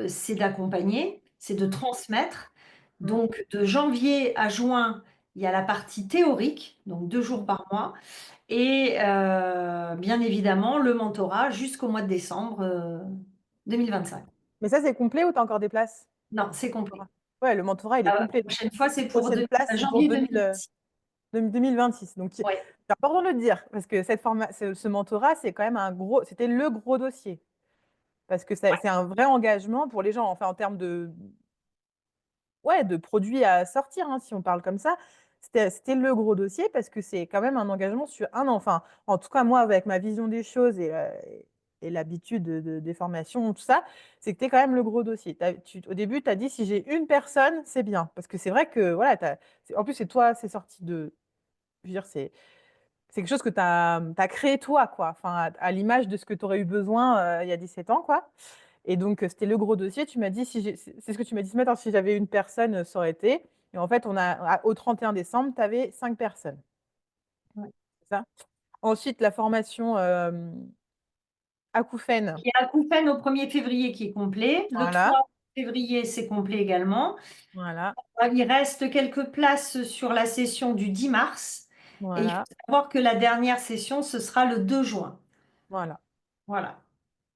S2: c'est d'accompagner, c'est de
S1: mm,
S2: transmettre.
S1: mm,
S2: Donc de janvier à juin, il y a la partie théorique, donc 2 jours
S1: mm.
S2: par mois, et bien évidemment le mentorat jusqu'au mois de décembre 2025.
S1: Mais ça, c'est complet ou tu as encore des places?
S2: Non, c'est complet.
S1: Ouais, le mentorat, il est
S2: La
S1: complet. Donc,
S2: prochaine fois, c'est pour
S1: prochaine place, c'est pour
S2: janvier 2026.
S1: 2026. Donc, c'est
S2: Ouais.
S1: important de le dire, parce que ce mentorat, c'est quand même c'était le gros dossier. Parce que
S2: Ouais.
S1: c'est un vrai engagement pour les gens, enfin, en termes ouais, de produits à sortir, hein, si on parle comme ça. C'était le gros dossier parce que c'est quand même un engagement sur un an. Enfin, en tout cas, moi, avec ma vision des choses et l'habitude des formations, tout ça, c'était quand même le gros dossier. Au début, tu as dit, si j'ai une personne, c'est bien. Parce que c'est vrai que, voilà, en plus, c'est toi, c'est sorti de. Je veux dire, c'est quelque chose que tu as créé toi, quoi. Enfin, à l'image de ce que tu aurais eu besoin il y a 17 ans, quoi. Et donc, c'était le gros dossier. Tu m'as dit, c'est ce que tu m'as dit ce matin, si j'avais une personne, ça aurait été. Et en fait, au 31 décembre, tu avais 5 personnes.
S2: Ouais.
S1: C'est ça? Ensuite, la formation acouphène.
S2: Il y a Acouphènes au 1er février qui est complet. Le
S1: Voilà.
S2: 3 février, c'est complet également.
S1: Voilà.
S2: Il reste quelques places sur la session du 10 mars. Et il faut
S1: Voilà.
S2: savoir que la dernière session, ce sera le 2 juin.
S1: Voilà.
S2: Voilà.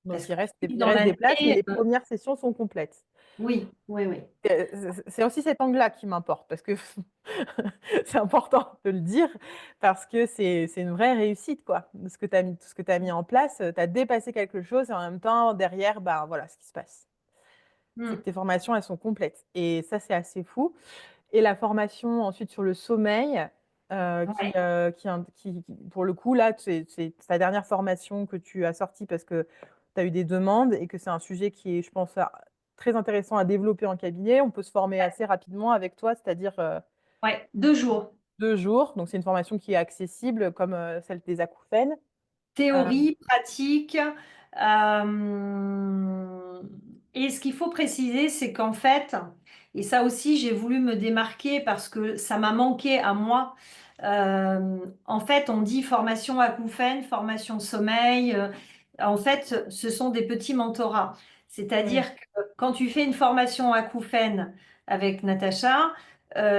S2: Parce
S1: Donc,
S2: que
S1: il
S2: dans
S1: reste des
S2: l'année,
S1: places, mais les premières sessions sont complètes.
S2: oui, oui, oui.
S1: C'est aussi cet angle-là qui m'importe, parce que c'est important de le dire, parce que c'est une vraie réussite, quoi. Ce que tu as mis, tout ce que tu as mis en place, tu as dépassé quelque chose, et en même temps, derrière, ben, voilà ce qui se passe. C'est que
S2: Hmm.
S1: tes formations, elles sont complètes. Et ça, c'est assez fou. Et la formation ensuite sur le sommeil,
S2: Ouais,
S1: pour le coup, là, c'est ta dernière formation que tu as sortie parce que tu as eu des demandes et que c'est un sujet qui est, je pense, très intéressant à développer en cabinet. On peut se former assez rapidement avec toi, c'est-à-dire
S2: ouais, 2 jours.
S1: 2 jours. Donc, c'est une formation qui est accessible comme celle des acouphènes. Euh,
S2: Théorie, pratique. euh, et ce qu'il faut préciser, c'est qu'en fait, et ça aussi, j'ai voulu me démarquer parce que ça m'a manqué à moi. En fait, on dit formation acouphène, formation sommeil. En fait, ce sont des petits mentorats.
S1: oui,
S2: C'est-à-dire que quand tu fais une formation acouphène avec Natacha,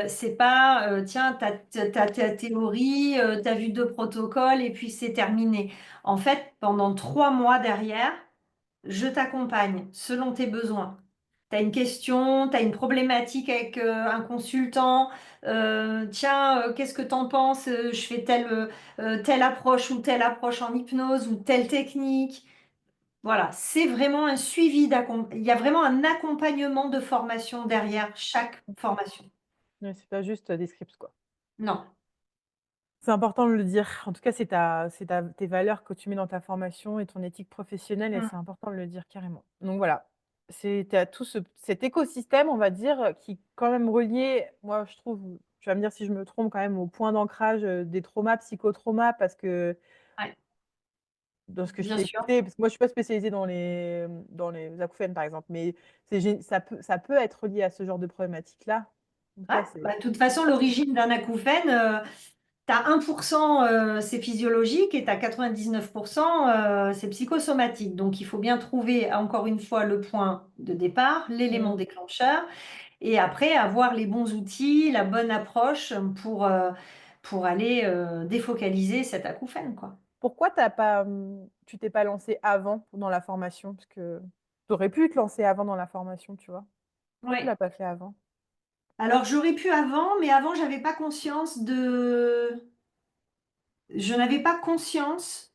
S2: c'est pas, tiens, t'as ta théorie, t'as vu 2 protocoles et puis c'est terminé. En fait, pendant 3 mois derrière, je t'accompagne selon tes besoins. Tu as une question, tu as une problématique avec un consultant, tiens, qu'est-ce que tu en penses? Je fais telle approche ou telle approche en hypnose ou telle technique. Voilà, c'est vraiment un suivi il y a vraiment un accompagnement de formation derrière chaque formation.
S1: mais c'est pas juste des scripts, quoi.
S2: Non.
S1: C'est important de le dire. En tout cas, tes valeurs que tu mets dans ta formation et ton éthique professionnelle, et
S2: Mm.
S1: c'est important de le dire carrément. Donc voilà, tu as tout cet écosystème, on va dire, qui est quand même relié, moi je trouve, tu vas me dire si je me trompe, quand même au point d'ancrage des traumas, psychotraumas, parce que
S2: Ouais,
S1: dans ce que je
S2: bien
S1: t'ai
S2: sûr.
S1: écouté, parce que moi je suis pas spécialisée dans les acouphènes par exemple, mais ça peut être lié à ce genre de problématique-là. En tout
S2: Ouais,
S1: cas,
S2: bah, de toute façon, l'origine d'un acouphène, tu as 1%, c'est physiologique et tu as 99%, c'est psychosomatique. Donc, il faut bien trouver, encore une fois, le point de départ, l'élément
S1: Mm.
S2: déclencheur, et après avoir les bons outils, la bonne approche pour aller défocaliser cet acouphène, quoi.
S1: Pourquoi tu t'es pas lancé avant dans la formation? Parce que tu aurais pu te lancer avant dans la formation, tu vois. Pourquoi tu
S2: Ouais.
S1: l'as pas fait avant?
S2: Alors, j'aurais pu avant, mais avant, j'avais pas conscience de... Je n'avais pas conscience.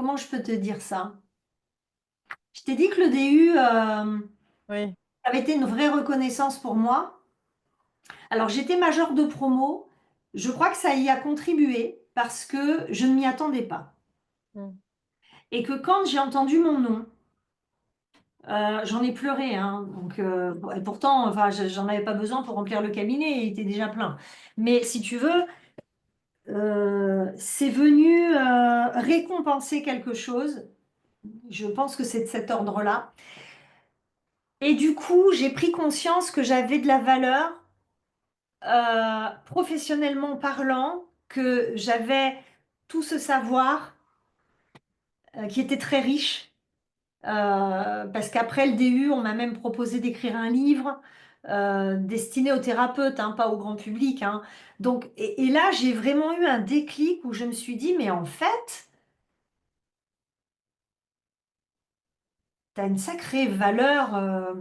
S2: comment je peux te dire ça? Je t'ai dit que le DU
S1: Oui.
S2: avait été une vraie reconnaissance pour moi. Alors j'étais majeure de promo. Je crois que ça y a contribué parce que je ne m'y attendais pas.
S1: Mm.
S2: Et que quand j'ai entendu mon nom, j'en ai pleuré, hein. Donc, et pourtant, enfin, j'en avais pas besoin pour remplir le cabinet, il était déjà plein. Mais si tu veux, c'est venu récompenser quelque chose. Je pense que c'est de cet ordre-là. Et du coup, j'ai pris conscience que j'avais de la valeur, professionnellement parlant, que j'avais tout ce savoir qui était très riche. Parce qu'après le DU, on m'a même proposé d'écrire un livre destiné aux thérapeutes, hein, pas au grand public, hein. Donc, et là, j'ai vraiment eu un déclic où je me suis dit, mais en fait, tu as une sacrée valeur.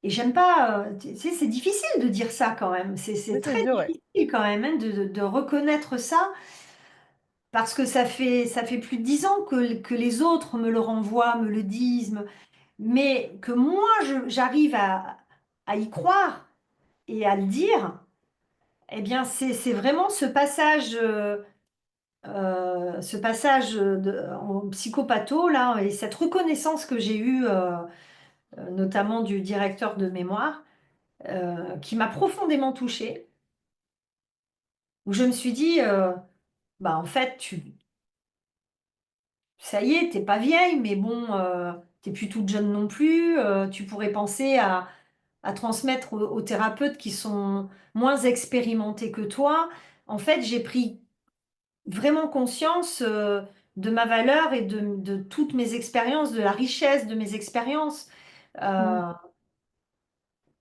S2: Et j'aime pas, tu sais, c'est difficile de dire ça quand même. C'est
S1: Oui, c'est
S2: très
S1: dur, ouais.
S2: difficile quand même, hein, de reconnaître ça, parce que ça fait plus de 10 ans que les autres me le renvoient, me le disent, mais que moi, j'arrive à y croire et à le dire. Eh bien, c'est vraiment ce passage en psychopatho, là, et cette reconnaissance que j'ai eue, notamment du directeur de mémoire, qui m'a profondément touchée, où je me suis dit, bah, en fait, ça y est, t'es pas vieille, mais bon, t'es plus toute jeune non plus, tu pourrais penser à transmettre aux thérapeutes qui sont moins expérimentés que toi. En fait, j'ai pris vraiment conscience de ma valeur et de toutes mes expériences, de la richesse de mes expériences.
S1: Mm.
S2: Euh,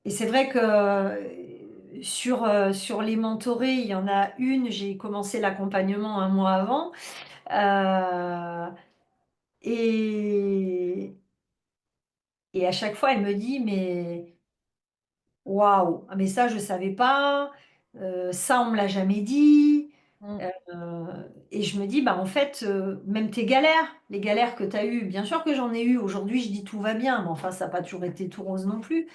S2: et c'est vrai que sur les mentorés, il y en a une, j'ai commencé l'accompagnement un mois avant. Euh, et, et à chaque fois, elle me dit, mais waouh, ah, mais ça, je ne savais pas, ça, on me l'a jamais dit.
S1: Mm.
S2: Et je me dis, bah, en fait, même tes galères, les galères que tu as eues, bien sûr que j'en ai eues. Aujourd'hui, je dis tout va bien, mais enfin, ça n'a pas toujours été tout rose non plus.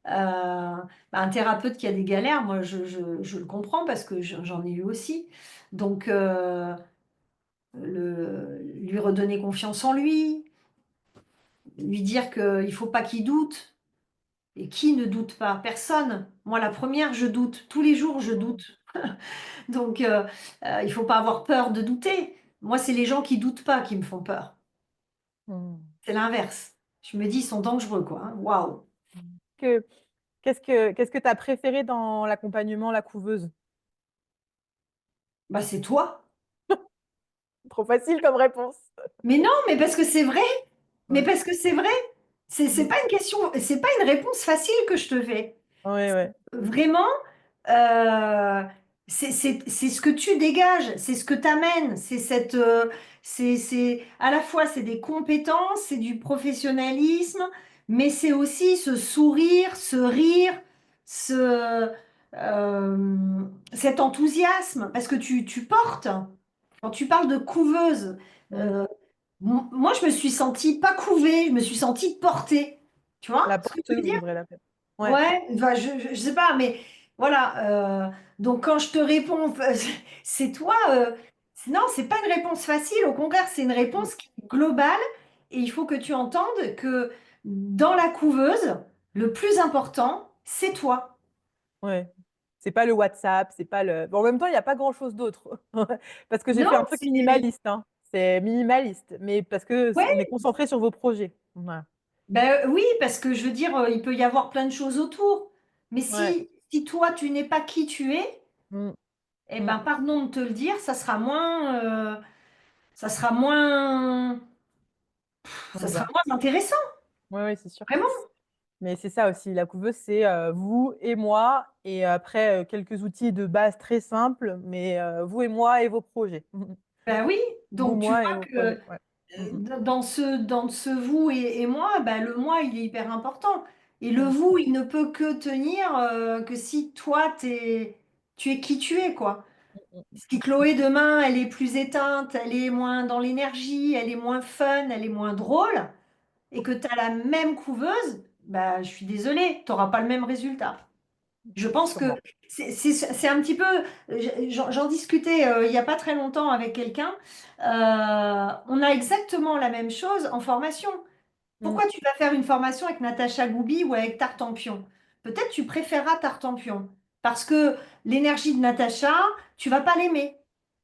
S2: Bah, un thérapeute qui a des galères, moi, je le comprends parce que j'en ai eu aussi. Donc, lui redonner confiance en lui, lui dire qu'il ne faut pas qu'il doute. Et qui ne doute pas? Personne. Moi, la première, je doute. Tous les jours, je
S1: Mm.
S2: doute. Donc, il faut pas avoir peur de douter. Moi, c'est les gens qui doutent pas qui me font peur.
S1: Mm.
S2: C'est l'inverse. Je me dis, ils sont dangereux, quoi, hein. Waouh.
S1: Que, qu'est-ce que tu as préféré dans l'accompagnement, la couveuse?
S2: Bah, c'est toi.
S1: Trop facile comme réponse.
S2: Mais non, mais parce que c'est vrai. Mais
S1: Ouais.
S2: parce que c'est vrai. C'est
S1: Mm.
S2: pas une question, c'est pas une réponse facile que je te fais.
S1: Ouais, ouais.
S2: Vraiment, euh, c'est ce que tu dégages, c'est ce que tu amènes, à la fois c'est des compétences, c'est du professionnalisme, mais c'est aussi ce sourire, ce rire, ce, cet enthousiasme, parce que tu portes. Quand tu parles de couveuse,
S1: Mm.
S2: euh, moi je me suis sentie pas couvée, je me suis sentie portée. Tu vois
S1: La
S2: ce que je veux
S1: porteuse, on
S2: dire?
S1: devrait l'appeler. Ouais.
S2: Ouais, enfin, je sais pas, mais voilà. Donc quand je te réponds, c'est toi. Non, c'est pas une réponse facile. Au contraire, c'est une
S1: Mm.
S2: réponse qui est globale. Et il faut que tu entendes que dans la couveuse, le plus important, c'est toi.
S1: Ouais. C'est pas le WhatsApp, c'est pas le. Bon, en même temps, il n'y a pas grand-chose d'autre. Parce que j'ai fait
S2: Non,
S1: un truc
S2: c'est.
S1: minimaliste, hein. C'est minimaliste, mais parce que on est
S2: Ouais,
S1: concentré sur vos projets. Voilà.
S2: ben oui, parce que je veux dire, il peut y avoir plein de choses autour. Mais
S1: Ouais.
S2: si toi, tu n'es pas qui tu es,
S1: Mm.
S2: eh
S1: Mm.
S2: ben, pardon de te le dire, ça sera moins. Ça
S1: Ouais,
S2: sera
S1: bah.
S2: moins intéressant,
S1: Ouais, ouais, c'est sûr.
S2: vraiment.
S1: Mais c'est ça aussi, la couveuse, c'est vous et moi, et après quelques outils de base très simples, mais vous et moi et vos projets.
S2: Ben oui,
S1: Vous,
S2: donc tu
S1: moi et
S2: vois
S1: vos
S2: que
S1: projets. Ouais. Mm, mm.
S2: dans ce vous et moi, ben, le moi, il est hyper important. Et le
S1: Mm.
S2: vous, il ne peut que tenir que si toi, tu es qui tu es, quoi.
S1: Mm,
S2: Si Chloé demain, elle est plus éteinte, elle est moins dans l'énergie, elle est moins fun, elle est moins drôle, et que tu as la même couveuse, bah, je suis désolée, tu n'auras pas le même résultat. Je pense que
S1: sûrement.
S2: c'est un petit peu, j'en discutais il n'y a pas très longtemps avec quelqu'un. On a exactement la même chose en formation.
S1: Mm,
S2: Pourquoi tu vas faire une formation avec Natacha Goubi ou avec Tartampion? Peut-être tu préféreras Tartampion parce que l'énergie de Natacha, tu vas pas l'aimer.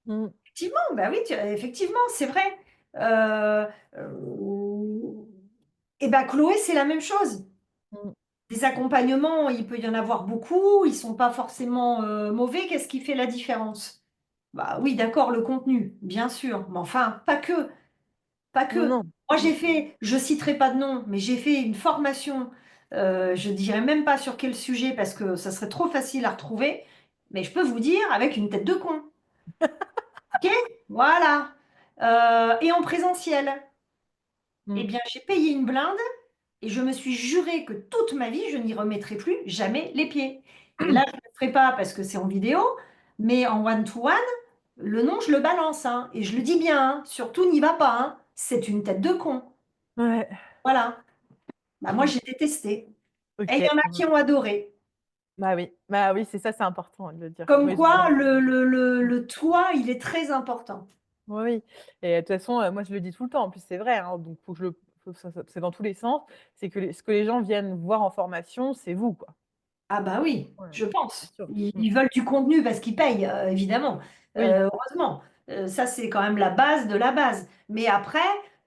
S1: mm,
S2: Effectivement, bah oui, effectivement, c'est vrai. Euh, et ben Chloé, c'est la même chose.
S1: mm.
S2: Des accompagnements, il peut y en avoir beaucoup, ils sont pas forcément mauvais. Qu'est-ce qui fait la différence? Bah oui, d'accord, le contenu, bien sûr, mais enfin, pas que, pas
S1: Non,
S2: que.
S1: non.
S2: Moi,
S1: Mm,
S2: j'ai fait, je citerai pas de nom, mais j'ai fait une formation, je dirais même pas sur quel sujet parce que ça serait trop facile à retrouver, mais je peux vous dire avec une tête de con. Ok? Voilà. Et en présentiel, eh
S1: mm.
S2: bien, j'ai payé une blinde. Et je me suis juré que toute ma vie, je n'y remettrai plus jamais les pieds. Et là, je ne le ferai pas parce que c'est en vidéo, mais en one-to-one, le nom, je le balance, hein, et je le dis bien, hein, surtout n'y va pas, hein, c'est une tête de con.
S1: Ouais.
S2: Voilà. Bah, moi,
S1: Mm.
S2: j'ai détesté. Et
S1: Ok.
S2: il y en a qui
S1: Mm.
S2: ont adoré.
S1: Bah oui, c'est ça, c'est important de le dire.
S2: Comme
S1: Oui, j'ai bien
S2: quoi,
S1: compris. Mm.
S2: le toi, il est très important.
S1: Oui, oui. Et de toute façon, moi, je le dis tout le temps. En plus, c'est vrai, hein, donc faut que c'est dans tous les sens. C'est que ce que les gens viennent voir en formation, c'est vous, quoi.
S2: Ah bah oui,
S1: Ouais,
S2: je
S1: c'est
S2: pense.
S1: sûr. Mm.
S2: Ils veulent du contenu parce qu'ils payent, évidemment.
S1: Oui.
S2: Heureusement. Ça, c'est quand même la base de la base. Mais après,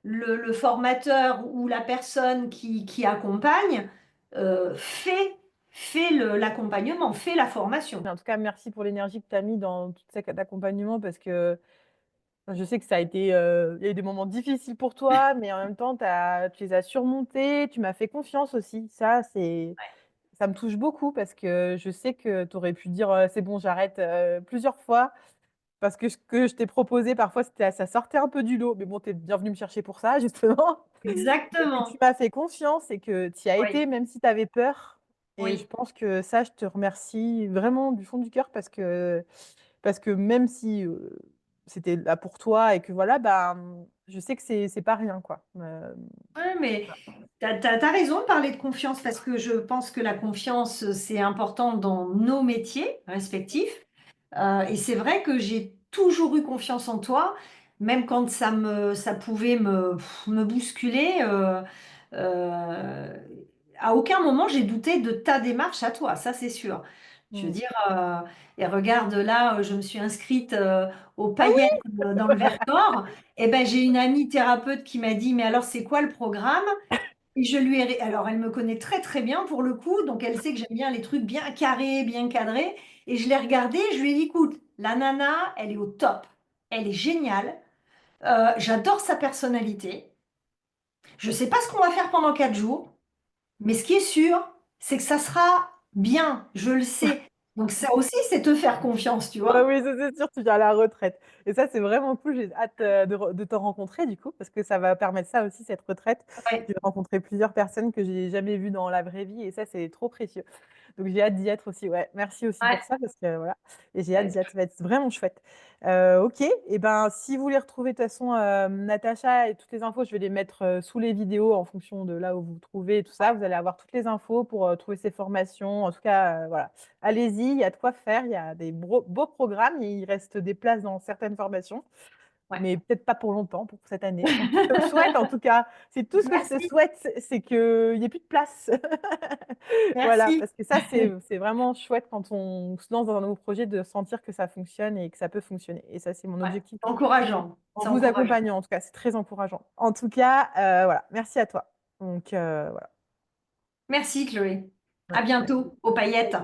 S2: le formateur ou la personne qui accompagne fait l'accompagnement, fait la formation.
S1: En tout cas, merci pour l'énergie que tu as mis dans tout cet accompagnement parce que je sais que ça a été, il y a eu des moments difficiles pour toi, mais en même temps, tu les as surmontés, tu m'as fait confiance aussi. Ça me touche beaucoup parce que je sais que tu aurais pu dire, «C'est bon, j'arrête», plusieurs fois parce que ce que je t'ai proposé parfois, ça sortait un peu du lot. Mais bon, tu es bien venu me chercher pour ça justement. Mais que tu
S2: Exactement.
S1: m'as fait confiance et que tu y as
S2: Oui,
S1: été même si tu avais peur et je
S2: oui.
S1: pense que ça, je te remercie vraiment du fond du cœur parce que même si, c'était là pour toi et que voilà, bah, je sais que c'est pas rien, quoi.
S2: Ouais, mais t'as raison de parler de confiance parce que je pense que la confiance, c'est important dans nos métiers respectifs. Et c'est vrai que j'ai toujours eu confiance en toi, même quand ça pouvait me bousculer. Euh, à aucun moment j'ai douté de ta démarche à toi, ça c'est sûr. Je veux
S1: Mmh.
S2: dire, et regarde là, je me suis inscrite aux
S1: Ah
S2: paillettes
S1: oui!
S2: dans le Vercors. Et ben j'ai une amie thérapeute qui m'a dit, mais alors c'est quoi le programme? Et je lui ai... Alors, elle me connaît très très bien pour le coup, donc elle sait que j'aime bien les trucs bien carrés, bien cadrés. Et je l'ai regardée, je lui ai dit, écoute, la nana, elle est au top. Elle est géniale. J'adore sa personnalité. Je ne sais pas ce qu'on va faire pendant 4 jours, mais ce qui est sûr, c'est que ça sera bien, je le sais. Donc ça aussi, c'est te faire confiance, tu
S1: Bah
S2: vois.
S1: oui, ça c'est sûr, tu viens à la retraite et ça, c'est vraiment cool. J'ai hâte, de te rencontrer du coup, parce que ça va permettre ça aussi, cette retraite.
S2: Ouais,
S1: Je vais rencontrer plusieurs personnes que j'ai jamais vues dans la vraie vie et ça, c'est trop précieux. Donc j'ai hâte d'y être aussi, ouais. Merci aussi
S2: ouais,
S1: pour ça parce que voilà et j'ai hâte
S2: ouais,
S1: d'y être, ça va être vraiment chouette. OK et ben, si vous voulez retrouver de toute façon, Natacha et toutes les infos, je vais les mettre, sous les vidéos en fonction de là où vous vous trouvez et tout ça. Vous allez avoir toutes les infos pour, trouver ces formations. En tout cas, voilà. Allez-y, il y a de quoi faire, il y a des beaux programmes, il reste des places dans certaines formations,
S2: ouais.
S1: mais peut-être pas pour longtemps, pour cette année. Donc je te le souhaite en tout cas. C'est tout ce que je te
S2: Merci,
S1: souhaite, c'est qu'il y ait plus de place. Voilà,
S2: merci.
S1: parce que ça, c'est vraiment chouette quand on se lance dans un nouveau projet de sentir que ça fonctionne et que ça peut fonctionner et ça, c'est mon
S2: Ouais,
S1: objectif
S2: c'est encourageant.
S1: en
S2: C'est
S1: vous
S2: encourageant.
S1: accompagnant en tout cas, c'est très encourageant. En tout cas, voilà, merci à toi. Donc voilà.
S2: Merci, Chloé. À
S1: Ouais,
S2: bientôt aux paillettes.